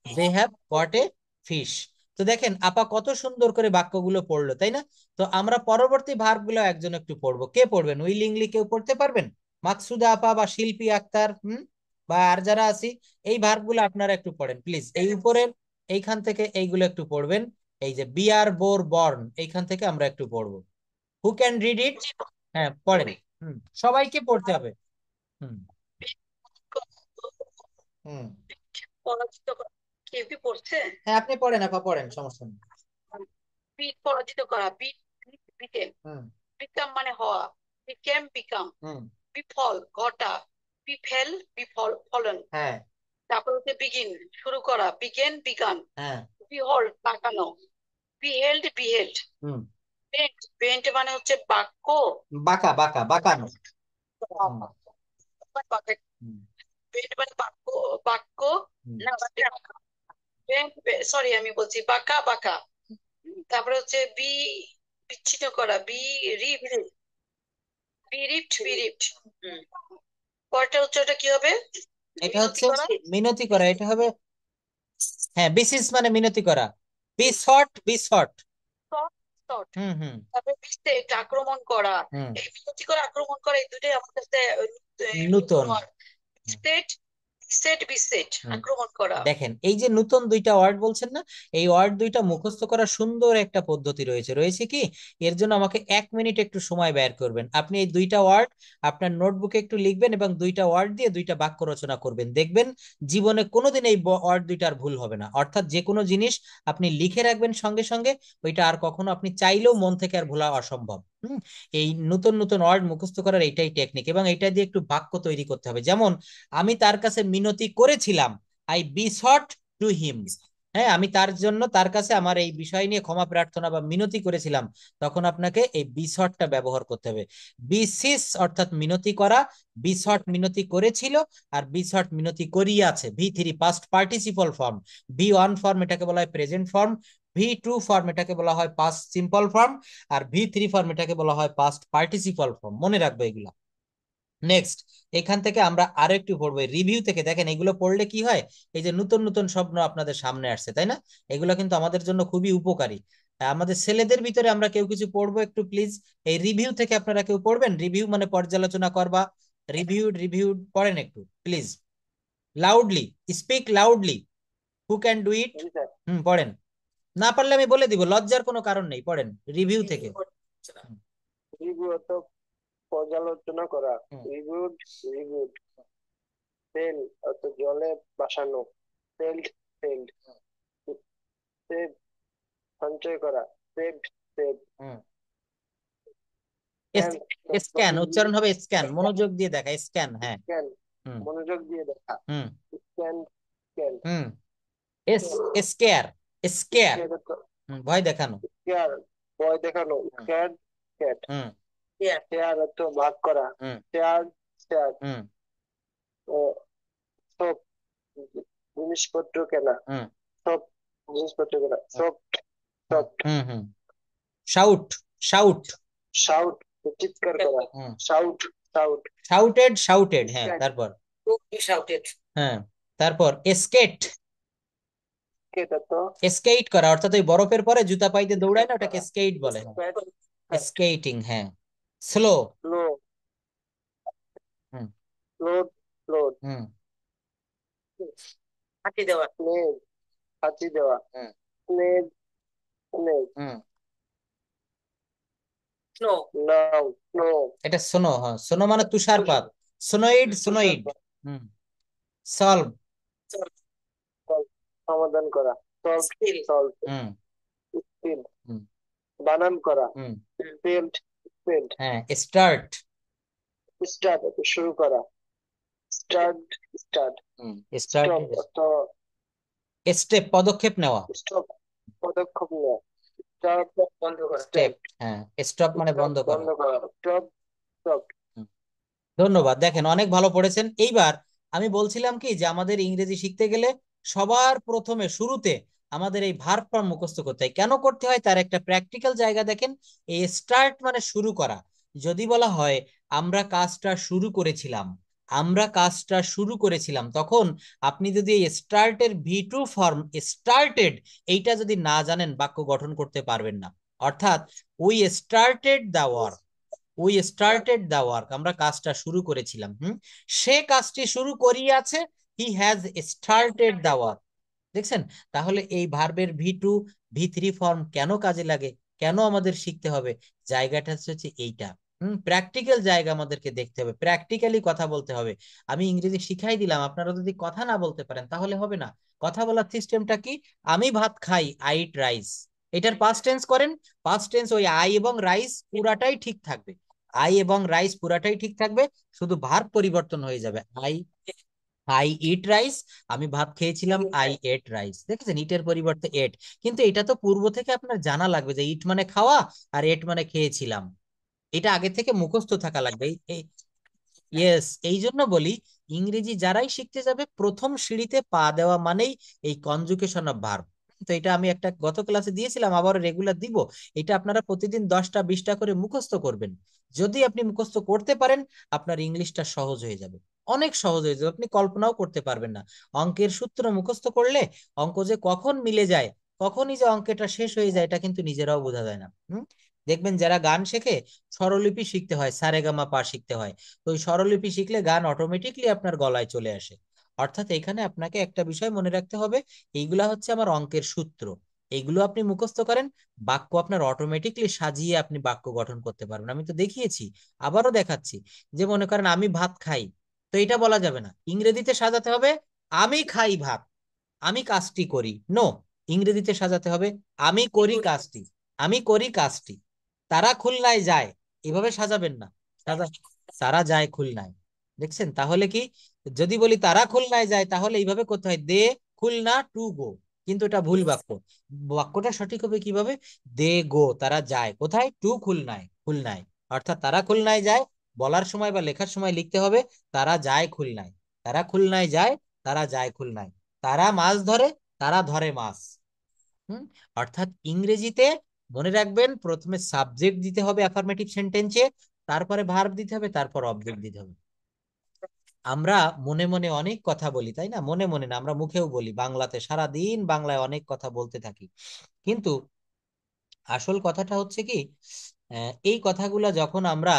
They have caught a fish. তো দেখেন আপা কত সুন্দর করে বাক্যগুলো পড়লো, তাই না? তো আমরা পরবর্তী ভার্বগুলো একজন একটু পড়বো। কে পড়বেন উইলিংলি? কেউ পড়তে পারবেন? মাকসুদা আপা বা শিল্পী আক্তার, বা আর যারা আছি, এই ভার্বগুলো আপনারা একটু পড়েন প্লিজ। এই উপরের এইখান থেকে এইগুলো একটু পড়বেন। এই যে বি আর বোর বর্ন, এইখান থেকে আমরা একটু পড়বো। Who can read it? হ্যাঁ পড়েন। সবাইকে পড়তে হবে। হুম হুম পরাজিত করা, কেউ কি পড়ছে? হ্যাঁ আপনি পড়েন আপা, পড়েন, সমস্যা নেই। বিট পরাজিত করা, বিটে হুম বিকাম মানে হওয়া, বিকেম বিকাম, হুম বিফল ঘটা, বিফেল বিফল ফলন। হ্যাঁ তারপর হচ্ছে বিগিন শুরু করা, বিগেন বিগান, হ্যাঁ বিহোল্ড তাকানো, বিহেল্ড বিহেল্ড, হুম বেন্ট বেন্ট মানে হচ্ছে বাক্য, বাঁকা বাঁকা বাঁকানো। হুম হুম বেন্ট মানে বাক্য, বাক্য হুম না, সরি আমি বলছি বাঁকা বাঁকা। তারপরে হচ্ছে বিচ্ছিন্ন করা, বিরিপ্ট। পরেরটা উচ্চারণটা কি হবে? এটা মিনতি হচ্ছে করা, মিনতি করা, এটা হবে। হ্যাঁ বিসিস মানে মিনতি করা। বিসট বিসট। Short short. হুম হুম তারপরে বিস্তেট আক্রমণ করা। হুম এই বিরতি করে আক্রমণ করা, এই দুটোই আমার কাছে নতুন নূতন। ওয়ার্ড। বিস্তেট, বিস্তেট হুম আক্রমণ করা। দেখেন এই যে নতুন দুইটা ওয়ার্ড বলছেন না, এই ওয়ার্ড দুইটা মুখস্থ করার সুন্দর একটা পদ্ধতি রয়েছে। রয়েছে কি? এর জন্য আমাকে 1 মিনিট একটু সময় ব্যয় করবেন। আপনি এই দুইটা ওয়ার্ড আপনার নোটবুকে একটু লিখবেন এবং দুইটা ওয়ার্ড দিয়ে দুইটা বাক্য রচনা করবেন। দেখবেন জীবনে কোনোদিন এই ওয়ার্ড দুইটার ভুল হবে না। অর্থাৎ যে কোনো জিনিস আপনি লিখে রাখবেন সঙ্গে সঙ্গে, ওইটা আর কখনো আপনি চাইলেও মন থেকে আর ভোলা অসম্ভব। এই নতুন নতুন ওয়ার্ড মুখস্থ করার এইটাই টেকনিক, এবং এটা দিয়ে একটু বাক্য তৈরি করতে হবে। যেমন আমি তার কাছে মিনতি করেছিলাম, আই বিসট টু হিম। হ্যাঁ আমি তার জন্য তার কাছে আমার এই বিষয় নিয়ে ক্ষমা প্রার্থনা বা মিনতি করেছিলাম, তখন আপনাকে এই বিসটটা ব্যবহার করতে হবে। বিসিস অর্থাৎ মিনতি করা, বিসট মিনতি করেছিল, আর বিসট মিনতি করিয়াছে। ভি3 past participle form. V one form এটাকে বলা হয় প্রেজেন্ট ফর্ম। ভি2 ফর্ম এটাকে বলা হয় পাস্ট সিম্পল ফর্ম। আর ভি3 ফর্ম এটাকে বলা হয় পাস্ট পার্টিসিপল ফর্ম। মনে রাখবে এগুলা। নেক্সট, এখান থেকে আমরা আরো একটু পড়বো রিভিউ থেকে। দেখেন এগুলো পড়লে কি হয়, এই যে নতুন নতুন শব্দ আপনাদের সামনে আসছে, তাই না? এগুলো কিন্তু আমাদের জন্য খুবই উপকারী। আমাদের ছেলেদের ভিতরে আমরা কেউ কিছু পড়বো একটু প্লিজ। এই রিভিউ থেকে আপনারা কেউ পড়বেন? রিভিউ মানে পর্যালোচনা করবা। রিভিউ রিভিউ পড়েন একটু please, loudly, speak loudly. Who can do it? পড়েন। না পারলে আমি বলে দিব, লজ্জার কোনো কারণ নেই, পড়েন রিভিউ থেকে। রিভিউ অর্থ পর্যালোচনা করা। হুম, রিভিউড, রিভিউড। সেল অর্থ জলে ভাসানো। Sailed, sailed. সেভ সঞ্চয় করা। Saved, saved. Hmm. Scan scan উচ্চারণ হবে স্ক্যান, মনোযোগ দিয়ে দেখা, স্ক্যান। হ্যাঁ। স্ক্যান হুম মনোযোগ দিয়ে দেখা। হুম স্ক্যান, স্ক্যান। হুম এস স্কেয়ার, স্কেয়ার ভয় দেখানো। স্কেয়ার ভয় দেখানো। হুম স্ক্যাড, স্ক্যাড। হুম শেয়ার অর্থ ভাগ করা। হুম শেয়ার, শেয়ার। হুম সব জিনিসপত্র কেনা। হুম সব জিনিসপত্র কেনা। সব, সব। হুম হুম শাউট, শাউট। শাউট চিৎকার করা। হুম শাউট, শাউট। Shouted, shouted. হ্যাঁ তারপর, হ্যাঁ তারপর স্কেট, এটা তো স্কেট করা অর্থাৎ ওই বরফের পরে জুতা পাইতে দৌড়ায় না, ওটাকে স্কেট বলে। স্কেটিং। হ্যাঁ slow. Slow, hmm load, load. Hmm ফাঁকি দেওয়া। স্নেজ ফাঁচি দেওয়া। হুম স্নেজ, স্নেজ। Hmm snow, now, snow. এটা সোনো। হ্যাঁ সোনো মানে তুষারপাত। Snowed, snowed. Hmm solve. সমাধান করা। Solve, skill, solve. Hmm speed hmm বানান করা। Hmm spelled, spelled. হ্যাঁ স্টার্ট। স্টার্ট শুরু করা। Start, start. স্টার্ট। স্টপ অর্থ স্টেপ পদক্ষেপ নেওয়া। স্টপ পদক্ষেপ নেওয়া। স্টপ, বন্ধ করা। স্টেপ। হ্যাঁ স্টপ মানে স্টপ বন্ধ করা। বন্ধ করা। Stop, stop. হুম, ধন্যবাদ। দেখেন অনেক ভালো পড়েছেন। এইবার আমি বলছিলাম কি যে আমাদের ইংরেজি শিখতে গেলে সবার প্রথমে শুরুতে আমাদের এই ভার্ব ফর্ম মুখস্থ করতে হয়। কেন করতে হয় তার একটা প্র্যাকটিক্যাল জায়গা দেখেন। এই স্টার্ট মানে শুরু করা। যদি বলা হয় আমরা কাজটা শুরু করেছিলাম, আমরা কাজটা শুরু করেছিলাম, তখন আপনি যদি এই স্টার্টের ভি2 ফর্ম স্টার্টেড এইটা যদি না জানেন বাক্য গঠন করতে পারবেন না। অর্থাৎ we started the work, we started the work, আমরা কাজটা শুরু করেছিলাম। সে কাজটি শুরু করিয়াছে, he has started the work. দেখছেন? তাহলে এই ভার্বের ভি2 ভি3 ফর্ম কেন কাজে লাগে, কেন আমাদের শিখতে হবে, জায়গাটা হচ্ছে এইটা। প্র্যাকটিক্যাল জায়গা আমাদেরকে দেখতে হবে, প্র্যাকটিক্যালি কথা বলতে হবে। আমি ইংরেজি শিখাই দিলাম, আপনারা যদি কথা না বলতে পারেন তাহলে হবে না। কথা বলার সিস্টেমটা কি? আমি ভাত খাই, আই ইট রাইস। এটার পাস্ট টেন্স করেন, পাস্ট টেন্স ওই আই এবং রাইস পুরাটাই ঠিক থাকবে, আই এবং রাইস পুরাটাই ঠিক থাকবে, শুধু ভার্ব পরিবর্তন হয়ে যাবে। আই আই ইট রাইস, আমি ভাত খেয়েছিলাম, আই এট রাইস। দেখেছেন? ইটের পরিবর্তে এট। কিন্তু এটা তো পূর্ব থেকে আপনার জানা লাগবে যে ইট মানে খাওয়া আর এট মানে খেয়েছিলাম, এটা আগে থেকে মুখস্থ থাকা লাগবে। ইয়েস, এই জন্য বলি ইংরেজি যারাই শিখতে যাবে প্রথম সিঁড়িতে পা দেওয়া মানেই এই কনজুগেশন অফ ভার্ব। তো এটা আমি একটা গত ক্লাসে দিয়েছিলাম, আবার রেগুলার দিব। এটা আপনারা প্রতিদিন 10টা 20টা করে মুখস্থ করবেন। যদি আপনি মুখস্থ করতে পারেন আপনার ইংলিশটা সহজ হয়ে যাবে, অনেক সহজ হয়ে যাবে, আপনি কল্পনাও করতে পারবেন না। অঙ্কের সূত্র মুখস্থ করলে অঙ্ক যে কখন মিলে যায়, কখনই যে অঙ্কটা শেষ হয়ে যায় এটা কিন্তু নিজেরাও বোঝা যায় না। দেখবেন যারা গান শেখে স্বরলিপি শিখতে হয়, সারেগামা পা শিখতে হয়, তো ওই স্বরলিপি শিখলে গান অটোমেটিকলি আপনার গলায় চলে আসে। অর্থাৎ এখানে আপনাকে একটা বিষয় মনে রাখতে হবে, এইগুলা হচ্ছে আমার অঙ্কের সূত্র, এইগুলো আপনি মুখস্থ করেন, বাক্য আপনার অটোমেটিকলি সাজিয়ে আপনি বাক্য গঠন করতে পারবেন। আমি তো দেখিয়েছি, আবারও দেখাচ্ছি। যে মনে করেন আমি ভাত খাই, তো এটা বলা যাবে না, ইংরেজিতে সাজাতে হবে আমি খাই ভাত, আমি কাজটি করি। নো, ইংরেজিতে সাজাতে হবে আমি করি কাজটি, আমি করি কাজটি। তারা খুলনায় যায়, এভাবে সাজাবেন না। সাজা তারা যায় খুলনায়। দেখছেন? তাহলে কি, যদি বলি তারা খুলনায় যায় তাহলে এইভাবে করতে হয় দে খুলনা টু গো, কিন্তু এটা ভুল বাক্য। বাক্যটা সঠিক হবে কিভাবে? দে গো, তারা যায় কোথায়? টু খুলনায়, খুলনায়। অর্থাৎ তারা খুলনায় যায় বলার সময় বা লেখার সময় লিখতে হবে তারা যায় খুলনায়, তারা খুলনায় যায়, তারা যায় খুলনায়। তারা মাছ ধরে, তারা ধরে মাছ। হুম অর্থাৎ ইংরেজিতে মনে রাখবেন প্রথমে সাবজেক্ট দিতে হবে অ্যাফার্মেটিভ সেন্টেন্সে, তারপরে ভার্ব দিতে হবে, তারপর অবজেক্ট দিতে হবে। আমরা মনে মনে অনেক কথা বলি, তাই না? মনে মনে না, আমরা মুখেও বলি, বাংলাতে সারা দিন বাংলায় অনেক কথা বলতে থাকি, কিন্তু আসল কথাটা হচ্ছে কি, এই কথাগুলা যখন আমরা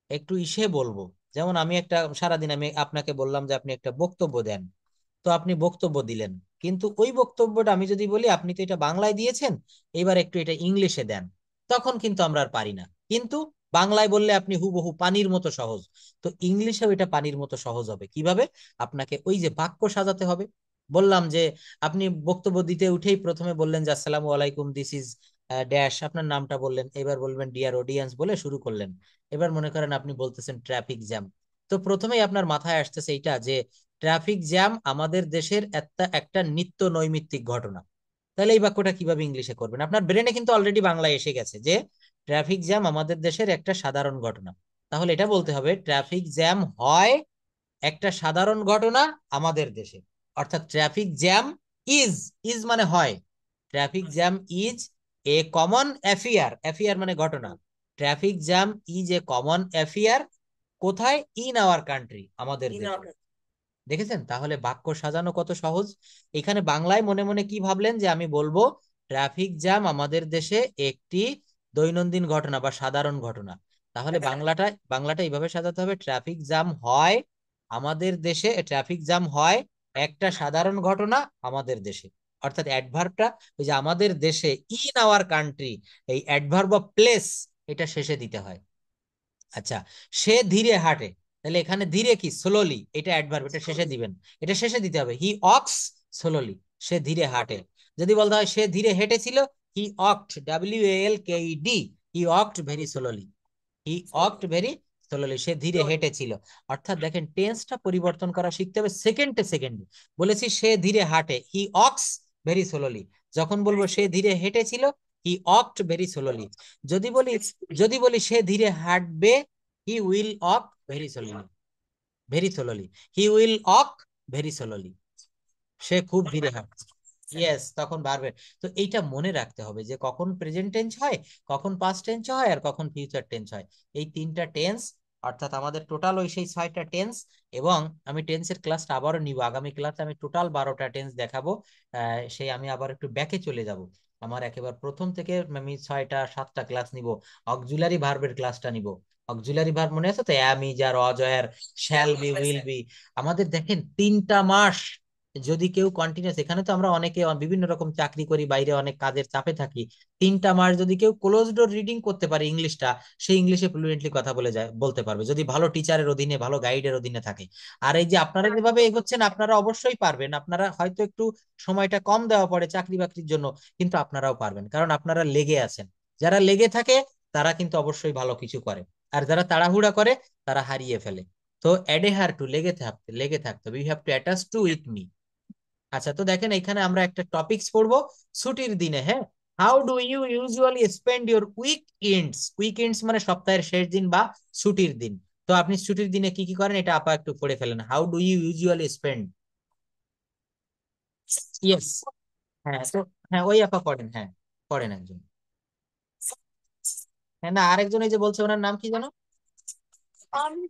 একটু ইসে বলবো, যেমন আমি একটা সারাদিন আমি আপনাকে বললাম যে আপনি একটা বক্তব্য দেন, তো আপনি বক্তব্য দিলেন, কিন্তু ওই বক্তব্যটা আমি যদি বলি আপনি তো এটা বাংলায় দিয়েছেন, এবার একটু এটা ইংলিশে দেন, তখন কিন্তু আমরা আর পারি না। কিন্তু বাংলায় বললে আপনি হুবহু পানির মতো সহজ, তো ইংলিশেও এটা পানির মতো সহজ হবে কিভাবে? আপনাকে ওই যে বাক্য সাজাতে হবে। বললাম যে আপনি বক্তব্য দিতে উঠেই প্রথমে বললেন যে আসসালামু আলাইকুম, দিস ইজ ড্যাশ, আপনার নামটা বললেন, এবার বলবেন ডিয়ার অডিয়েন্স বলে শুরু করলেন। এবার মনে করেন আপনি বলতেছেন ট্রাফিক জ্যাম, তো প্রথমেই আপনার মাথায় আসতেছে এইটা যে ট্রাফিক জ্যাম আমাদের দেশের একটা একটা নিত্য নৈমিত্তিক ঘটনা। তাহলে এই বাক্যটা কিভাবে ইংলিশে করবেন? আপনার ব্রেনে কিন্তু অলরেডি বাংলায় এসে গেছে যে ট্রাফিক জ্যাম আমাদের দেশের একটা সাধারণ ঘটনা। তাহলে এটা বলতে হবে ট্রাফিক জ্যাম হয় একটা সাধারণ ঘটনা আমাদের দেশে। অর্থাৎ ট্রাফিক জ্যাম ইজ, ইজ মানে হয়, traffic jam is a common affair, affair মানে ঘটনা। Traffic jam is a common affair কোথায়? ইন আওয়ার কান্ট্রি, আমাদের দেশে। দেখেছেন? তাহলে বাক্য সাজানো কত সহজ। এখানে বাংলায় মনে মনে কি ভাবলেন যে আমি বলবো ট্রাফিক জ্যাম আমাদের দেশে একটি দৈনন্দিন ঘটনা বা সাধারণ ঘটনা। তাহলে বাংলাটা এইভাবে সাজাতে হবে ট্রাফিক জ্যাম হয় আমাদের দেশে, ট্রাফিক জ্যাম হয় একটা সাধারণ ঘটনা আমাদের দেশে। অর্থাৎ অ্যাডভার্বটা ওই যে আমাদের দেশে, ইন আওয়ার কান্ট্রি, এই অ্যাডভার্ব অফ প্লেস এটা শেষে দিতে হয়। আচ্ছা, সে ধীরে হাঁটে, তাহলে এখানে ধীরে কি? স্লোলি, এটা অ্যাডভার্ব, এটা শেষে দিবেন, এটা শেষে দিতে হবে। হি অক্স স্লোলি, সে ধীরে হাঁটে। যদি বলতে হয় সে ধীরে হেঁটেছিল, হি অক্ট, WALKED, হি অক্ট ভেরি স্লোলি, হি অক্ট ভেরি স্লোলি, সে ধীরে হেঁটেছিল। অর্থাৎ দেখেন টেন্সটা পরিবর্তন করা শিখতে হবে সেকেন্ডে সেকেন্ডে। বলেছি সে ধীরে হাঁটে, হি অক্স ভেরি স্লোলি। যখন বলবো সে ধীরে হেঁটেছিল, হি অক্ট ভেরি স্লোলি। যদি বলি যদি বলি সে ধীরে হাঁটবে, হি উইল অক very slowly, very slowly, he will অক ভেরি স্লোলি, সে খুব ধীরে হাঁটছে। ইয়েস, তখন বাড়বে। তো এইটা মনে রাখতে হবে যে কখন প্রেজেন্ট টেন্স হয়, কখন পাস্ট টেন্স হয়, আর কখন ফিউচার টেন্স হয়। এই তিনটা টেন্স, অর্থাৎ আমাদের টোটাল ওই সেই 6টা টেন্স। এবং আমি টেন্সের ক্লাসটা আবারও নিব, আগামী ক্লাসে আমি টোটাল 12টা টেন্স দেখাবো। সেই আমি আবার একটু ব্যাকে চলে যাব, আমার একেবারে প্রথম থেকে আমি 6টা 7টা ক্লাস নিব। অক্সিলারি ভার্বের ক্লাসটা নিব। অক্সিলারি ভার্ব মনে আছে তো? Am, is, are, was, were, shall be, will be. আমাদের দেখেন 3টা মাস যদি কেউ কন্টিনিউস, এখানে তো আমরা অনেকে বিভিন্ন রকম চাকরি করি, বাইরে অনেক কাজের চাপে থাকি, 3টা মাস যদি কেউ ক্লোজ ডোর রিডিং করতে পারে ইংলিশটা, সে ইংলিশে ফ্লুয়েন্টলি কথা বলতে পারবে, যদি ভালো টিচারের অধীনে, ভালো গাইডের অধীনে থাকে। আর এই যে আপনারা যেভাবে এগোচ্ছেন, আপনারা অবশ্যই পারবেন। আপনারা হয়তো একটু সময়টা কম দেওয়া পড়ে চাকরি বাকরির জন্য, কিন্তু আপনারাও পারবেন, কারণ আপনারা লেগে আছেন। যারা লেগে থাকে তারা কিন্তু অবশ্যই ভালো কিছু করে, আর যারা তাড়াহুড়া করে তারা হারিয়ে ফেলে। তো অ্যাডেহার টু, লেগে থাকতে হবে, you have to attach to with me. আচ্ছা, তো দেখেন এখানে আমরা একটা টপিকস পড়বো ছুটির দিনে। হ্যাঁ, how do you usually spend your weekends. Weekends মানে সপ্তাহের শেষ দিন বা ছুটির দিন। তো আপনি ছুটির দিনে কি কি করেন, এটা আপা একটু পড়ে ফেলেন। How do you usually spend. Yes. হ্যাঁ, তো হ্যাঁ, ওই আপা পড়েন, হ্যাঁ পড়েন একজন। হ্যাঁ, না আরেকজন এই যে বলছে, ওনার নাম কি জানো? আমি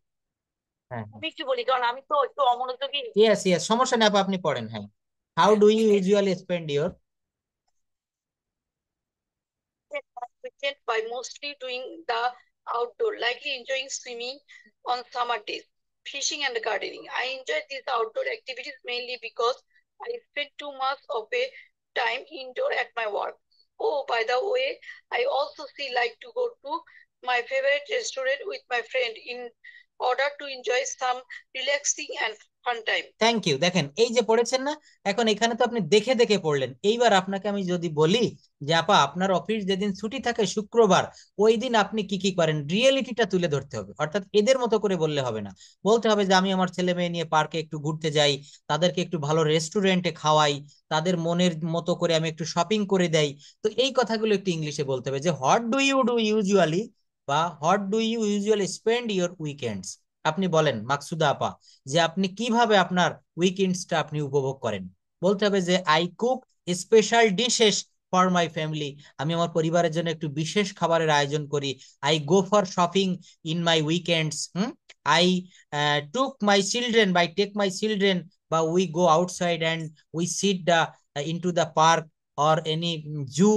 হ্যাঁ, আমি একটু বলি, কারণ আমি তো একটু অমনোযোগী। ইয়েস ইয়েস, সমস্যা নেই আপা, আপনি পড়েন। হ্যাঁ, how do you usually spend your. Weekend by mostly doing the outdoor, likely enjoying swimming on summer days, fishing and gardening. I enjoy these outdoor activities mainly because I spend 2 months of a time indoor at my work. Oh, by the way, I also see like to go to my favorite restaurant with my friend in order to enjoy some relaxing and fun time. Thank you. দেখেন এই যে পড়েছেন না, এখন এখানে তো আপনি দেখে দেখে পড়লেন। এইবার আপনাকে আমি যদি বলি যে আপা আপনার অফিস যেদিন ছুটি থাকে শুক্রবার, ওই দিন আপনি কি কি করেন, রিয়েলিটিটা তুলে ধরতে হবে। অর্থাৎ এদের মতো করে বললে হবে না, বলতে হবে যে আমি আমার ছেলে মেয়ে নিয়ে পার্কে একটু ঘুরতে যাই, তাদেরকে একটু ভালো রেস্টুরেন্টে খাওয়াই, তাদের মনের মতো করে আমি একটু শপিং করে দেই। তো এই কথাগুলো একটু ইংলিশে বলতে হবে, যে what do you do usually, বা what do you usually spend your weekends. আপনি বলেন মাকসুদা আপা, যে আপনি কিভাবে আপনার উইকেন্ডসটা আপনি উপভোগ করেন। বলতে হবে যে I cook special dishes for my family. আমি আমার পরিবারের জন্য একটু বিশেষ খাবারের আয়োজন করি। I go for shopping in my weekends. I took my children, by take my children, বা we go outside and we sit the into the park or any zoo,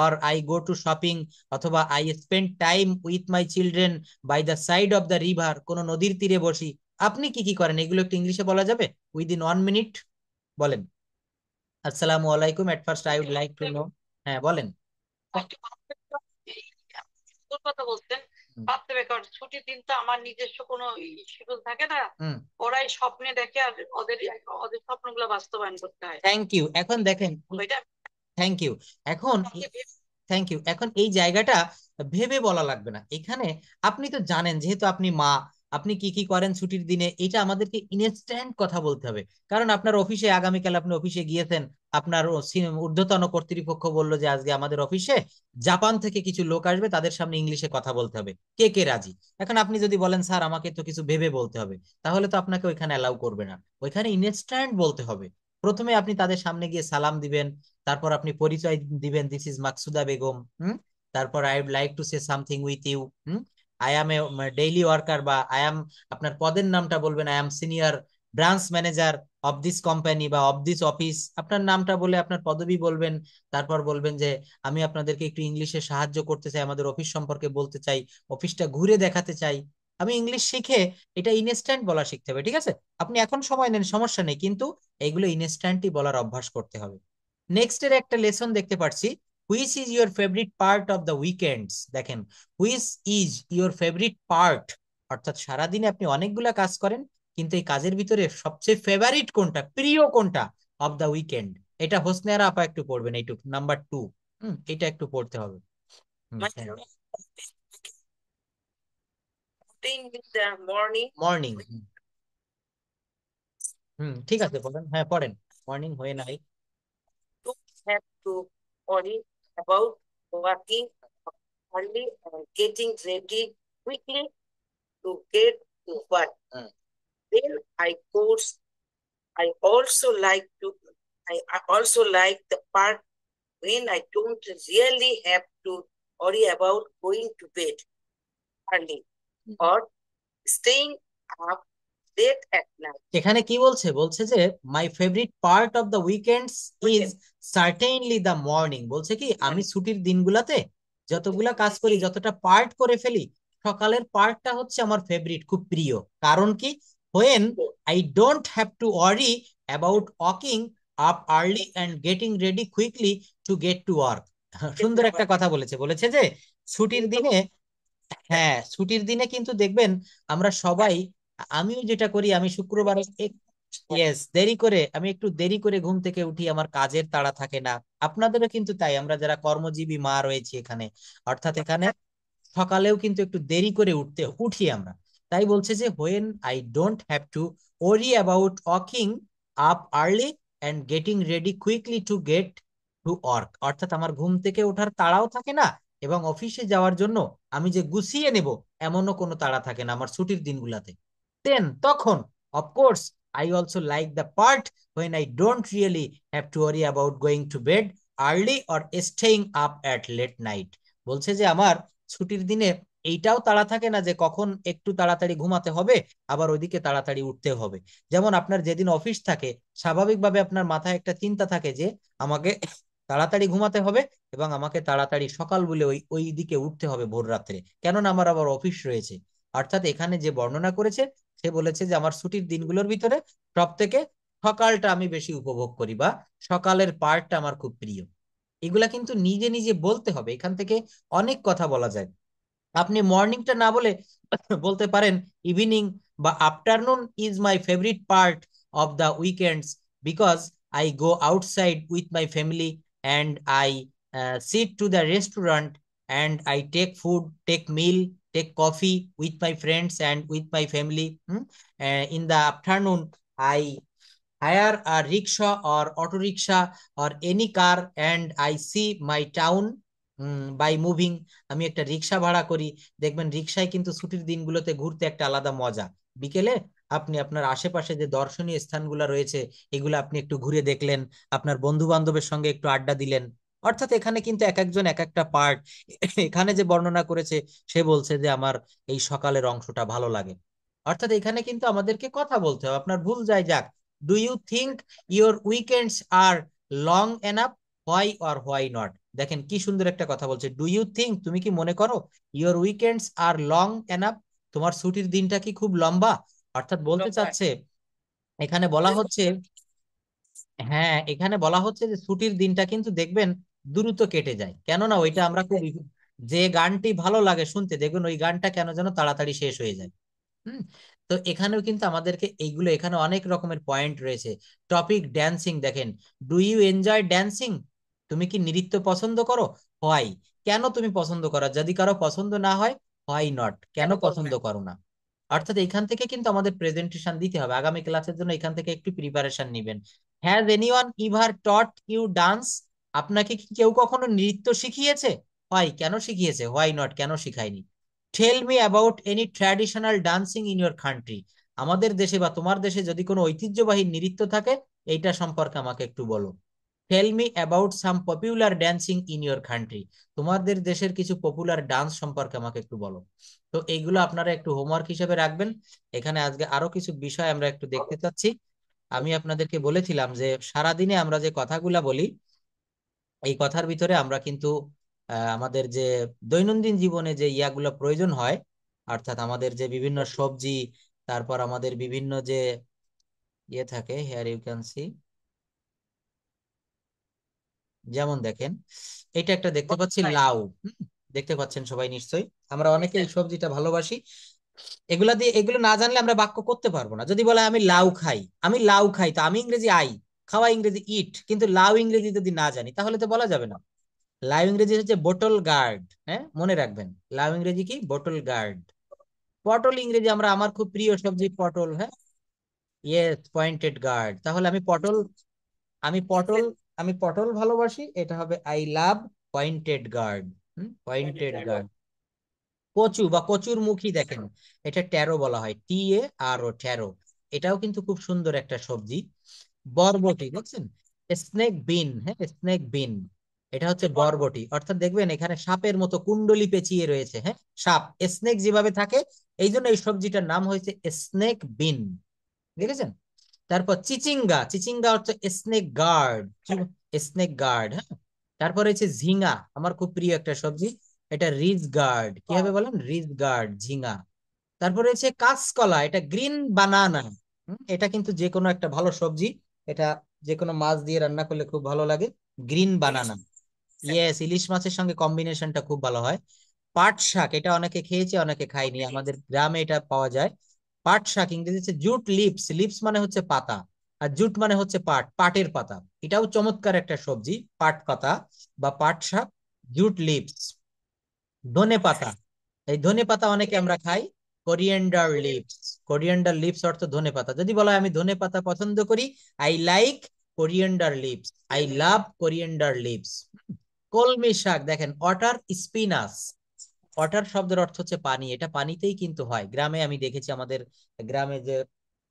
or I go to shopping, অথবা I spend time with my children by the side of the river, কোনো নদীর তীরে বসি। আপনি কি কি করেন, এগুলো একটু ইংলিশে বলা যাবে উইদিন 1 মিনিট? বলেন। আসসালামু আলাইকুম, at first I would like to know. হ্যাঁ বলেন। একটু সুন্দর কথা বলছেন। হুম, ভাবতে হবে, কারণ ছুটির দিন তো আমার নিজস্ব কোনো শিডিউল থাকে না। হুম, ওরাই স্বপ্নে দেখে, আর ওদের ওদের স্বপ্নগুলো বাস্তবায়ন করতে হয়। Thank you. এখন দেখেন, ওইটা থ্যাংক ইউ। এখন আমাকে থ্যাংক ইউ। এখন এই জায়গাটা ভেবে বলা লাগবে না এখানে। আপনি তো জানেন, যেহেতু আপনি মা, আপনি কি কি করেন ছুটির দিনে, এটা আমাদেরকে ইনস্ট্যান্ট কথা বলতে হবে। কারণ আপনার অফিসে আগামীকাল আপনি অফিসে গিয়েছেন, আপনার ঊর্ধ্বতন কর্তৃপক্ষ বললো যে আজকে আমাদের অফিসে জাপান থেকে কিছু লোক আসবে, তাদের সামনে ইংলিশে কথা বলতে হবে, কে কে রাজি? এখন আপনি যদি বলেন স্যার আমাকে তো কিছু ভেবে বলতে হবে, তাহলে তো আপনাকে ওইখানে অ্যালাউ করবে না। ওইখানে ইনস্ট্যান্ট বলতে হবে। প্রথমে আপনি তাদের সামনে গিয়ে সালাম দিবেন, তারপর আপনি পরিচয় দিবেন, দিস ইজ মাকসুদা বেগম। তারপর I would like to say something with you. I am a daily worker, বা আই অ্যাম, আপনার পদের নামটা বলবেন, I am senior branch manager of this company বা অফ দিস অফিস, আপনার নামটা বলে আপনার পদবি বলবেন। তারপর বলবেন যে আমি আপনাদেরকে একটু ইংলিশে সাহায্য করতে চাই, আমাদের অফিস সম্পর্কে বলতে চাই, অফিসটা ঘুরে দেখাতে চাই। আমি ইংলিশ শিখে এটা ইনস্ট্যান্ট বলা শিখতে হবে, ঠিক আছে? আপনি এখন সময় নেন, সমস্যা নেই, কিন্তু এইগুলো ইনস্ট্যান্টই বলার অভ্যাস করতে হবে। নেক্সট এর একটা লেসন দেখতে পাচ্ছি, which is your favourite part of the weekends. দেখেন, which is your favourite part, অর্থাৎ সারাদিনে আপনি অনেকগুলা কাজ করেন, কিন্তু এই কাজের ভিতরে সবচেয়ে ফেভারিট কোনটা, প্রিয় কোনটা অফ দ্য উইকেন্ড। এটা হোসনেরা আপা একটু পড়বেন, এইটুকু নাম্বার 2। এটা একটু পড়তে হবে। My routine in the morning, morning. ঠিক আছে, বলেন, হ্যাঁ পড়েন। মর্নিং হয়ে নাই। to have to worry about working early and getting ready quickly to get to work. Hmm, Then I course, I also like to, I also like the part when I don't really have to worry about going to bed early or staying up late at night. এখানে কি বলছে, বলছে যে মাই favourite part of the weekends is certainly the morning. বলছে কি আমি ছুটির দিনগুলাতে যতগুলা কাজ করি, যতটা পার্ট করে ফেলি, সকালের পার্টটা হচ্ছে আমার ফেভারিট, খুব প্রিয়। কারণ কি, when I don't have to worry about walking up early and getting ready quickly to get to work. সুন্দর একটা কথা বলেছে, বলেছে যে ছুটির দিনে, হ্যাঁ ছুটির দিনে কিন্তু দেখবেন আমরা সবাই, আমিও যেটা করি, আমি শুক্রবারে আমি একটু দেরি করে ঘুম থেকে উঠি, আমার কাজের তাড়া থাকে না। আপনাদেরও কিন্তু তাই, আমরা যারা কর্মজীবী মা রয়েছি এখানে, অর্থাৎ এখানে সকালেও কিন্তু একটু দেরি করে উঠি আমরা। তাই বলছে যে when I don't have to ওরি about walking up early and getting ready quickly to get to work, অর্থাৎ আমার ঘুম থেকে ওঠার তাড়াও থাকে না, এবং অফিসে যাওয়ার জন্য আমি যে গুছিয়ে নেব এমনও কোনো তাড়া থাকে না আমার ছুটির দিনগুলাতে। দেন তখন of course I also like the part when I don't really have to worry about going to bed early or staying up at late night। বলছে যে আমার ছুটির দিনে এইটাও তাড়া থাকে না যে কখন একটু তাড়াতাড়ি ঘুমাতে হবে, আবার ওইদিকে তাড়াতাড়ি উঠতে হবে। যেমন আপনার যেদিন অফিস থাকে, স্বাভাবিকভাবে আপনার মাথায় একটা চিন্তা থাকে যে আমাকে তাড়াতাড়ি ঘুমাতে হবে এবং আমাকে তাড়াতাড়ি সকাল বলে ওই দিকে উঠতে হবে ভোর রাত্রে, কেননা আমার আবার অফিস রয়েছে। অর্থাৎ এখানে যে বর্ণনা করেছে, সে বলেছে যে আমার ছুটির দিনগুলোর ভিতরে সব থেকে সকালটা আমি বেশি উপভোগ করি, বা সকালের পার্টটা আমার খুব প্রিয়। এগুলা কিন্তু নিজে নিজে বলতে হবে, এখান থেকে অনেক কথা বলা যায়। আপনি মর্নিংটা না বলে বলতে পারেন ইভিনিং বা afternoon is my favourite part of the weekends because I go outside with my family and I sit to the restaurant and I take meal, take coffee with my friends and with my family. In the afternoon, I hire a rickshaw or auto rickshaw or any car and I see my town by moving। আমি একটা রিক্সা ভাড়া করি, দেখবেন রিক্সায় কিন্তু ছুটির দিনগুলোতে ঘুরতে একটা আলাদা মজা। বিকেলে আপনি আপনার আশেপাশে যে দর্শনীয় স্থানগুলো রয়েছে এগুলো আপনি একটু ঘুরে দেখলেন, আপনার বন্ধু বান্ধবের সঙ্গে একটু আড্ডা দিলেন। অর্থাৎ এখানে কিন্তু এক একজন এক একটা পার্ট এখানে যে বর্ণনা করেছে, সে বলছে যে আমার এই সকালের অংশটা ভালো লাগে। অর্থাৎ এখানে কিন্তু আমাদেরকে কথা বলতে হবে, আপনার ভুল যায় যাক। Do you think your weekends are long enough, why or why not. দেখেন কি সুন্দর একটা কথা বলছে, ডু ইউ থিঙ্ক, তুমি কি মনে করো, your weekends are long enough, তোমার ছুটির দিনটা কি খুব লম্বা। অর্থাৎ বলতে চাচ্ছে, এখানে বলা হচ্ছে, হ্যাঁ এখানে বলা হচ্ছে যে ছুটির দিনটা কিন্তু দেখবেন দ্রুত কেটে যায়, কেননা ওইটা আমরা খুব, যে গানটি ভালো লাগে শুনতে, দেখবেন ওই গানটা কেন যেন তাড়াতাড়ি শেষ হয়ে যায়। হুম। তো এখানেও কিন্তু আমাদেরকে এইগুলো, এখানে অনেক রকমের পয়েন্ট রয়েছে। টপিক ড্যান্সিং, দেখেন ডু ইউ এনজয় ড্যান্সিং, তুমি কি নৃত্য পছন্দ করো, হোয়াই, কেন তুমি পছন্দ করো, যদি কারো পছন্দ না হয় হোয়াই নট, কেন পছন্দ করো না। অর্থাৎ এখান থেকে কিন্তু আমাদের প্রেজেন্টেশন দিতে হবে, আগামী ক্লাসের জন্য এখান থেকে একটু প্রিপারেশন নিবেন। Has anyone ever taught you dance, আপনাকে কি কেউ কখনো নৃত্য শিখিয়েছে, হোয়াই, কেন শিখিয়েছে, হোয়াই নট, কেন শিখায়নি। Tell me about any traditional dancing in your country, আমাদের দেশে বা তোমার দেশে যদি কোনো ঐতিহ্যবাহী নৃত্য থাকে এইটা সম্পর্কে আমাকে একটু বলো। Tell me about some popular dancing in your country, তোমাদের দেশের কিছু পপুলার ডান্স সম্পর্কে আমাকে একটু বলো। তো এইগুলো আপনারা একটু হোমওয়ার্ক হিসেবে রাখবেন। এখানে আজকে আরো কিছু বিষয় আমরা একটু দেখতে চাচ্ছি। আমি আপনাদেরকে বলেছিলাম যে সারাদিনে আমরা যে কথাগুলা বলি, এই কথার ভিতরে আমরা কিন্তু আমাদের যে দৈনন্দিন জীবনে যে ইয়াগুলো প্রয়োজন হয়, অর্থাৎ আমাদের যে বিভিন্ন সবজি, তারপর আমাদের বিভিন্ন যে ইয়ে থাকে, হেয়ার ইউ ক্যান সি, যেমন দেখেন এটা একটা দেখতে পাচ্ছি লাউ, দেখতে পাচ্ছেন সবাই নিশ্চয়ই, আমরা অনেকে এই সবজিটা ভালোবাসি। এগুলা দিয়ে, এগুলো না জানলে আমরা বাক্য করতে পারবো না। যদি বলে আমি লাউ খাই, আমি লাউ খাই, তো আমি ইংরেজি আই, খাওয়া ইংরেজি ইট, কিন্তু লাউ ইংরেজি যদি না জানি তাহলে তো বলা যাবে না। লাউ ইংরেজি হচ্ছে বোটল গার্ড, হ্যাঁ মনে রাখবেন, লাউ ইংরেজি কি, বোটল গার্ড। পটল ইংরেজি আমরা, আমার খুব প্রিয় সবজি পটল, হ্যাঁ ইয়েস পয়েন্টেড গার্ড। তাহলে আমি পটল আমি পটল ভালোবাসি, এটা হবে I love pointed gourd. Pointed gourd. কচু বা কচুর মুখী, দেখেন এটা ট্যারো বলা হয়, TARO, ট্যারো, এটাও কিন্তু খুব সুন্দর একটা সবজি। বরবটি দেখছেন, স্নেক বিন, হ্যাঁ স্নেক বিন, এটা হচ্ছে বরবটি। অর্থাৎ দেখবেন এখানে সাপের মতো কুণ্ডলি পেঁচিয়ে রয়েছে, হ্যাঁ সাপ স্নেক যেভাবে থাকে, এই জন্য এই সবজিটার নাম হয়েছে স্নেক বিন, দেখেছেন। তারপর চিচিঙ্গা, চিচিঙ্গা হচ্ছে স্নেক গার্ড, স্নেক গার্ড, হ্যাঁ। তারপর হচ্ছে ঝিঙ্গা, আমার খুব প্রিয় একটা সবজি, এটা রিজ গার্ড, কি হবে বলেন, রিজ গার্ড, ঝিঙ্গা। তারপরে হচ্ছে কাঁচকলা, এটা গ্রিন বানানা, এটা কিন্তু যে কোনো একটা ভালো সবজি, এটা যে কোনো মাছ দিয়ে রান্না করলে খুব ভালো লাগে, গ্রিন বানানা। ইয়েস, ইলিশ মাছের সঙ্গে কম্বিনেশনটা খুব ভালো হয়। পাট শাক, এটা অনেকে খেয়েছে অনেকে খায়নি, আমাদের গ্রামে এটা পাওয়া যায়। পাট শাক ইংরেজি হচ্ছে জুট লিপস, লিপস মানে হচ্ছে পাতা, আর জুট মানে হচ্ছে পাট, পাটের পাতা, এটাও চমৎকার একটা সবজি, পাট পাতা বা পাট শাক, জুট লিপস। ধনে পাতা, এই ধনে পাতা অনেকে আমরা খাই, কোরিয়েন্ডার লিভস, কোরিয়েন্ডার লিভস অর্থ ধনে পাতা। যদি বলা হয় আমি ধনে পাতা পছন্দ করি, I like coriander leaves, I love coriander leaves. কলমি শাক, দেখেন অটার স্পিনাস, অটার শব্দের অর্থ হচ্ছে পানি, এটা পানিতেই কিন্তু হয়, গ্রামে আমি দেখেছি, আমাদের গ্রামে যে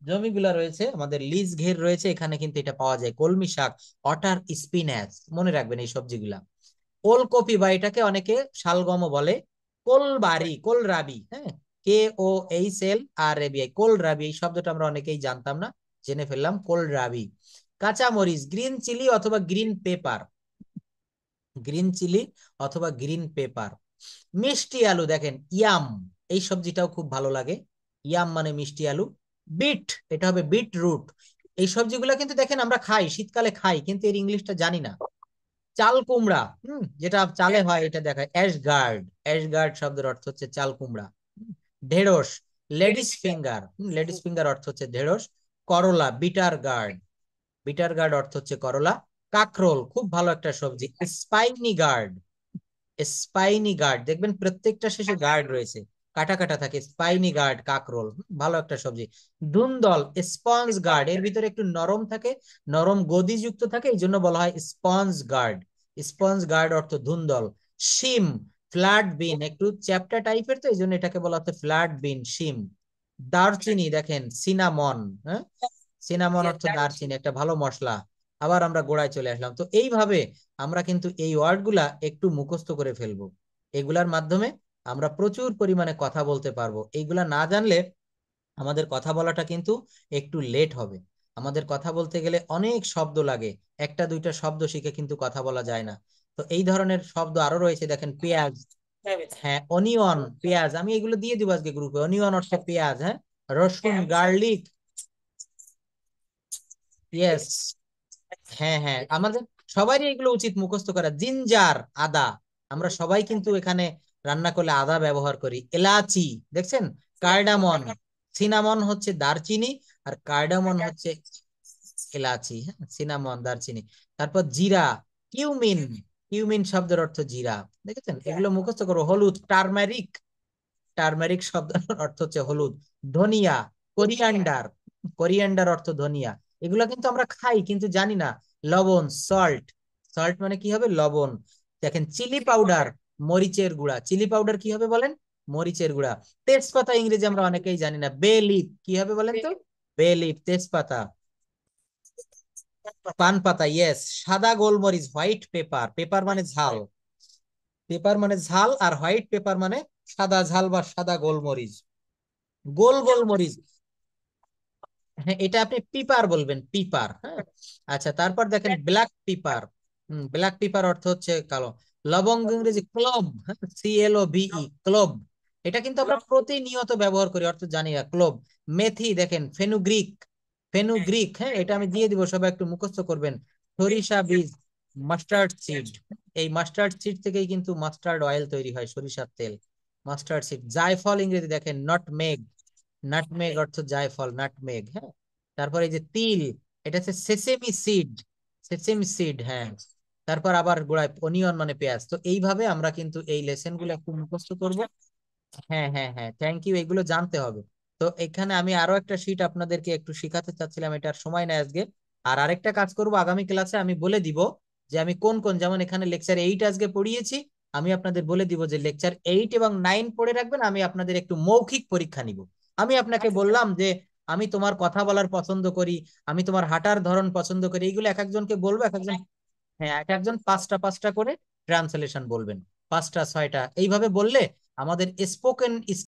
জমিগুলা রয়েছে, আমাদের লিজ ঘের রয়েছে, এখানে কিন্তু এটা পাওয়া যায়, কলমি শাক, অটার স্পিনাচ, মনে রাখবেন এই সবজিগুলা। ওলকপি বা এটাকে অনেকে শালগমও বলে, কোলবাড়ি, কোলরাবি, হ্যাঁ, KOHLRABI, কোলরাবি, এই শব্দটা আমরা অনেকেই জানতাম না, জেনে ফেললাম, কোলরাবি। কাঁচামরিচ, গ্রিন চিলি অথবা গ্রিন পেপার, গ্রিন চিলি অথবা গ্রিন পেপার। মিষ্টি আলু, দেখেন ইয়াম, এই সবজিটাও খুব ভালো লাগে, ইয়াম মানে মিষ্টি আলু। বিট, এটা হবে বিট রুট। এই সবজিগুলো কিন্তু দেখেন আমরা খাই, শীতকালে খাই, কিন্তু এর ইংলিশটা জানি না। চাল কুমড়া, যেটা চালে হয়, এটা দেখায় অ্যাশগার্ড, অ্যাশগার্ড শব্দের অর্থ হচ্ছে চাল কুমড়া। ঢেঁড়স, লেডিস ফিঙ্গার, লেডিস ফিঙ্গার অর্থ হচ্ছে ঢেঁড়স। করলা, বিটার গার্ড, বিটার গার্ড অর্থ হচ্ছে করলা। কাকরোল, খুব ভালো একটা সবজি, স্পাইনি গার্ড, স্পাইনি গার্ড, দেখবেন প্রত্যেকটা শেষে গার্ড রয়েছে, কাটা কাটা থাকে, স্পাইনি গার্ড, কাকরোল, ভালো একটা সবজি। ধুন্দল, স্পঞ্জ গার্ড, এর ভিতরে একটু নরম থাকে, নরম গদিযুক্ত থাকে, এই জন্য বলা হয় স্পঞ্জ গার্ড, স্পঞ্জ গার্ড অর্থ ধুন্দল। শিম, ফ্ল্যাট বিন, একটু চ্যাপ্টা টাইপের, তো এই জন্য এটাকে বলা হচ্ছে ফ্ল্যাট বিন, শিম। দারচিনি, দেখেন সিনামন, হ্যাঁ সিনামন অর্থ দারচিনি, একটা ভালো মশলা। আবার আমরা গোড়ায় চলে আসলাম, তো এইভাবে আমরা কিন্তু এই ওয়ার্ড গুলা একটু মুখস্থ করে ফেলবো, এগুলার মাধ্যমে আমরা প্রচুর পরিমাণে কথা বলতে পারবো। এইগুলা না জানলে আমাদের কথা বলাটা কিন্তু একটু লেট হবে, আমাদের কথা বলতে গেলে অনেক শব্দ লাগে, একটা দুইটা শব্দ শিখে কিন্তু কথা বলা যায় না। তো এই ধরনের শব্দ আরো রয়েছে, দেখেন পেঁয়াজ, হ্যাঁ অনিয়ন, পেঁয়াজ, আমি এগুলো দিয়ে দিব আজকে গ্রুপে, অনিয়ন অর্থ পেঁয়াজ, হ্যাঁ। রসুন, গার্লিক, ইয়েস, হ্যাঁ হ্যাঁ, আমাদের সবারই এগুলো উচিত মুখস্থ করা। জিঞ্জার, আদা, আমরা সবাই কিন্তু এখানে রান্না করলে আদা ব্যবহার করি। এলাচি, দেখছেন, কার্ডামন, সিনামন হচ্ছে দারচিনি, আর কার্ডামন হচ্ছে এলাচি, হ্যাঁ সিনামন দারচিনি। তারপর জিরা, কিউমিন, কিউমিন শব্দের অর্থ জিরা, দেখেছেন, এগুলো মুখস্থ করো। হলুদ, টারমারিক, টারমারিক শব্দের অর্থ হচ্ছে হলুদ। ধনিয়া, কোরিয়ান্ডার, কোরিয়ান্ডার অর্থ ধনিয়া, এগুলো কিন্তু আমরা খাই কিন্তু জানি না। লবণ, সল্ট, সল্ট মানে কি হবে, লবণ। দেখেন চিলি পাউডার, মরিচের গুঁড়া, চিলি পাউডার কি হবে বলেন, মরিচের গুঁড়া। তেজপাতা ইংরেজি আমরা অনেকেই জানি না, বে লিফ, কি হবে বলেন তো, বে লিফ, তেজপাতা। পান পাতা, ইয়েস। সাদা গোলমরিচ, হোয়াইট পেপার, পেপার মানে ঝাল, পেপার মানে ঝাল, আর হোয়াইট পেপার মানে সাদা ঝাল বা সাদা গোলমরিচ। গোল গোলমরিচ, হ্যাঁ এটা আপনি পিপার বলবেন, পিপার, হ্যাঁ। আচ্ছা, তারপর দেখেন ব্ল্যাক পিপার, ব্ল্যাক পিপার অর্থ হচ্ছে কালো। লবঙ্গ ইংরেজি ক্লব, হ্যাঁ, CLOVE, ক্লব, এটা কিন্তু আমরা প্রতিনিয়ত ব্যবহার করি, অর্থ জানি না, ক্লব। মেথি, দেখেন ফেনুগ্রিক, ফেনুগ্রিক, হ্যাঁ এটা আমি দিয়ে দিব, সবাই একটু মুখস্থ করবেন। সরিষা বীজ, মাস্টার্ড সিড, এই মাস্টার্ড সিড থেকেই কিন্তু মাস্টার্ড অয়েল তৈরি হয়, সরিষার তেল, মাস্টার্ড সিড। জায়ফল ইংরেজি দেখেন নটমেগ, নাটমেগ অর্থ জায়ফল, নাটমেগ, হ্যাঁ। তারপর এই যে তিল, এটা হচ্ছে সেসেমি সিড, সেসেমি সিড, হ্যাঁ। তারপর আবার গোড়ায় অনিয়ন মানে পেঁয়াজ। তো এইভাবে আমরা কিন্তু এই লেসন গুলো একটু মুখস্থ করব। হ্যাঁ হ্যাঁ হ্যাঁ, থ্যাংক ইউ, এগুলো জানতে হবে। তো এখানে আমি আরো একটা শীট আপনাদেরকে একটু শিখাতে চাচ্ছিলাম, এটার সময় নেই আজকে। আর আরেকটা কাজ করব, আগামী ক্লাসে আমি বলে দিব যে আমি কোন কোন, যেমন এখানে লেকচার 8 আজকে পড়িয়েছি, আমি আপনাদের বলে দিব যে লেকচার 8 এবং 9 পড়ে রাখবেন, আমি আপনাদের একটু মৌখিক পরীক্ষা নিব। আমি আপনাকে বললাম যে আমি তোমার কথা বলার পছন্দ করি, আমি তোমার হাঁটার ধরন পছন্দ করি, এইগুলো এক একজনকে বলবো, এক একজন, হ্যাঁ, এক একজন পাঁচটা পাঁচটা করে ট্রান্সলেশন বলবেন, 5টা 6টা এইভাবে বললে আমাদের স্পোকেন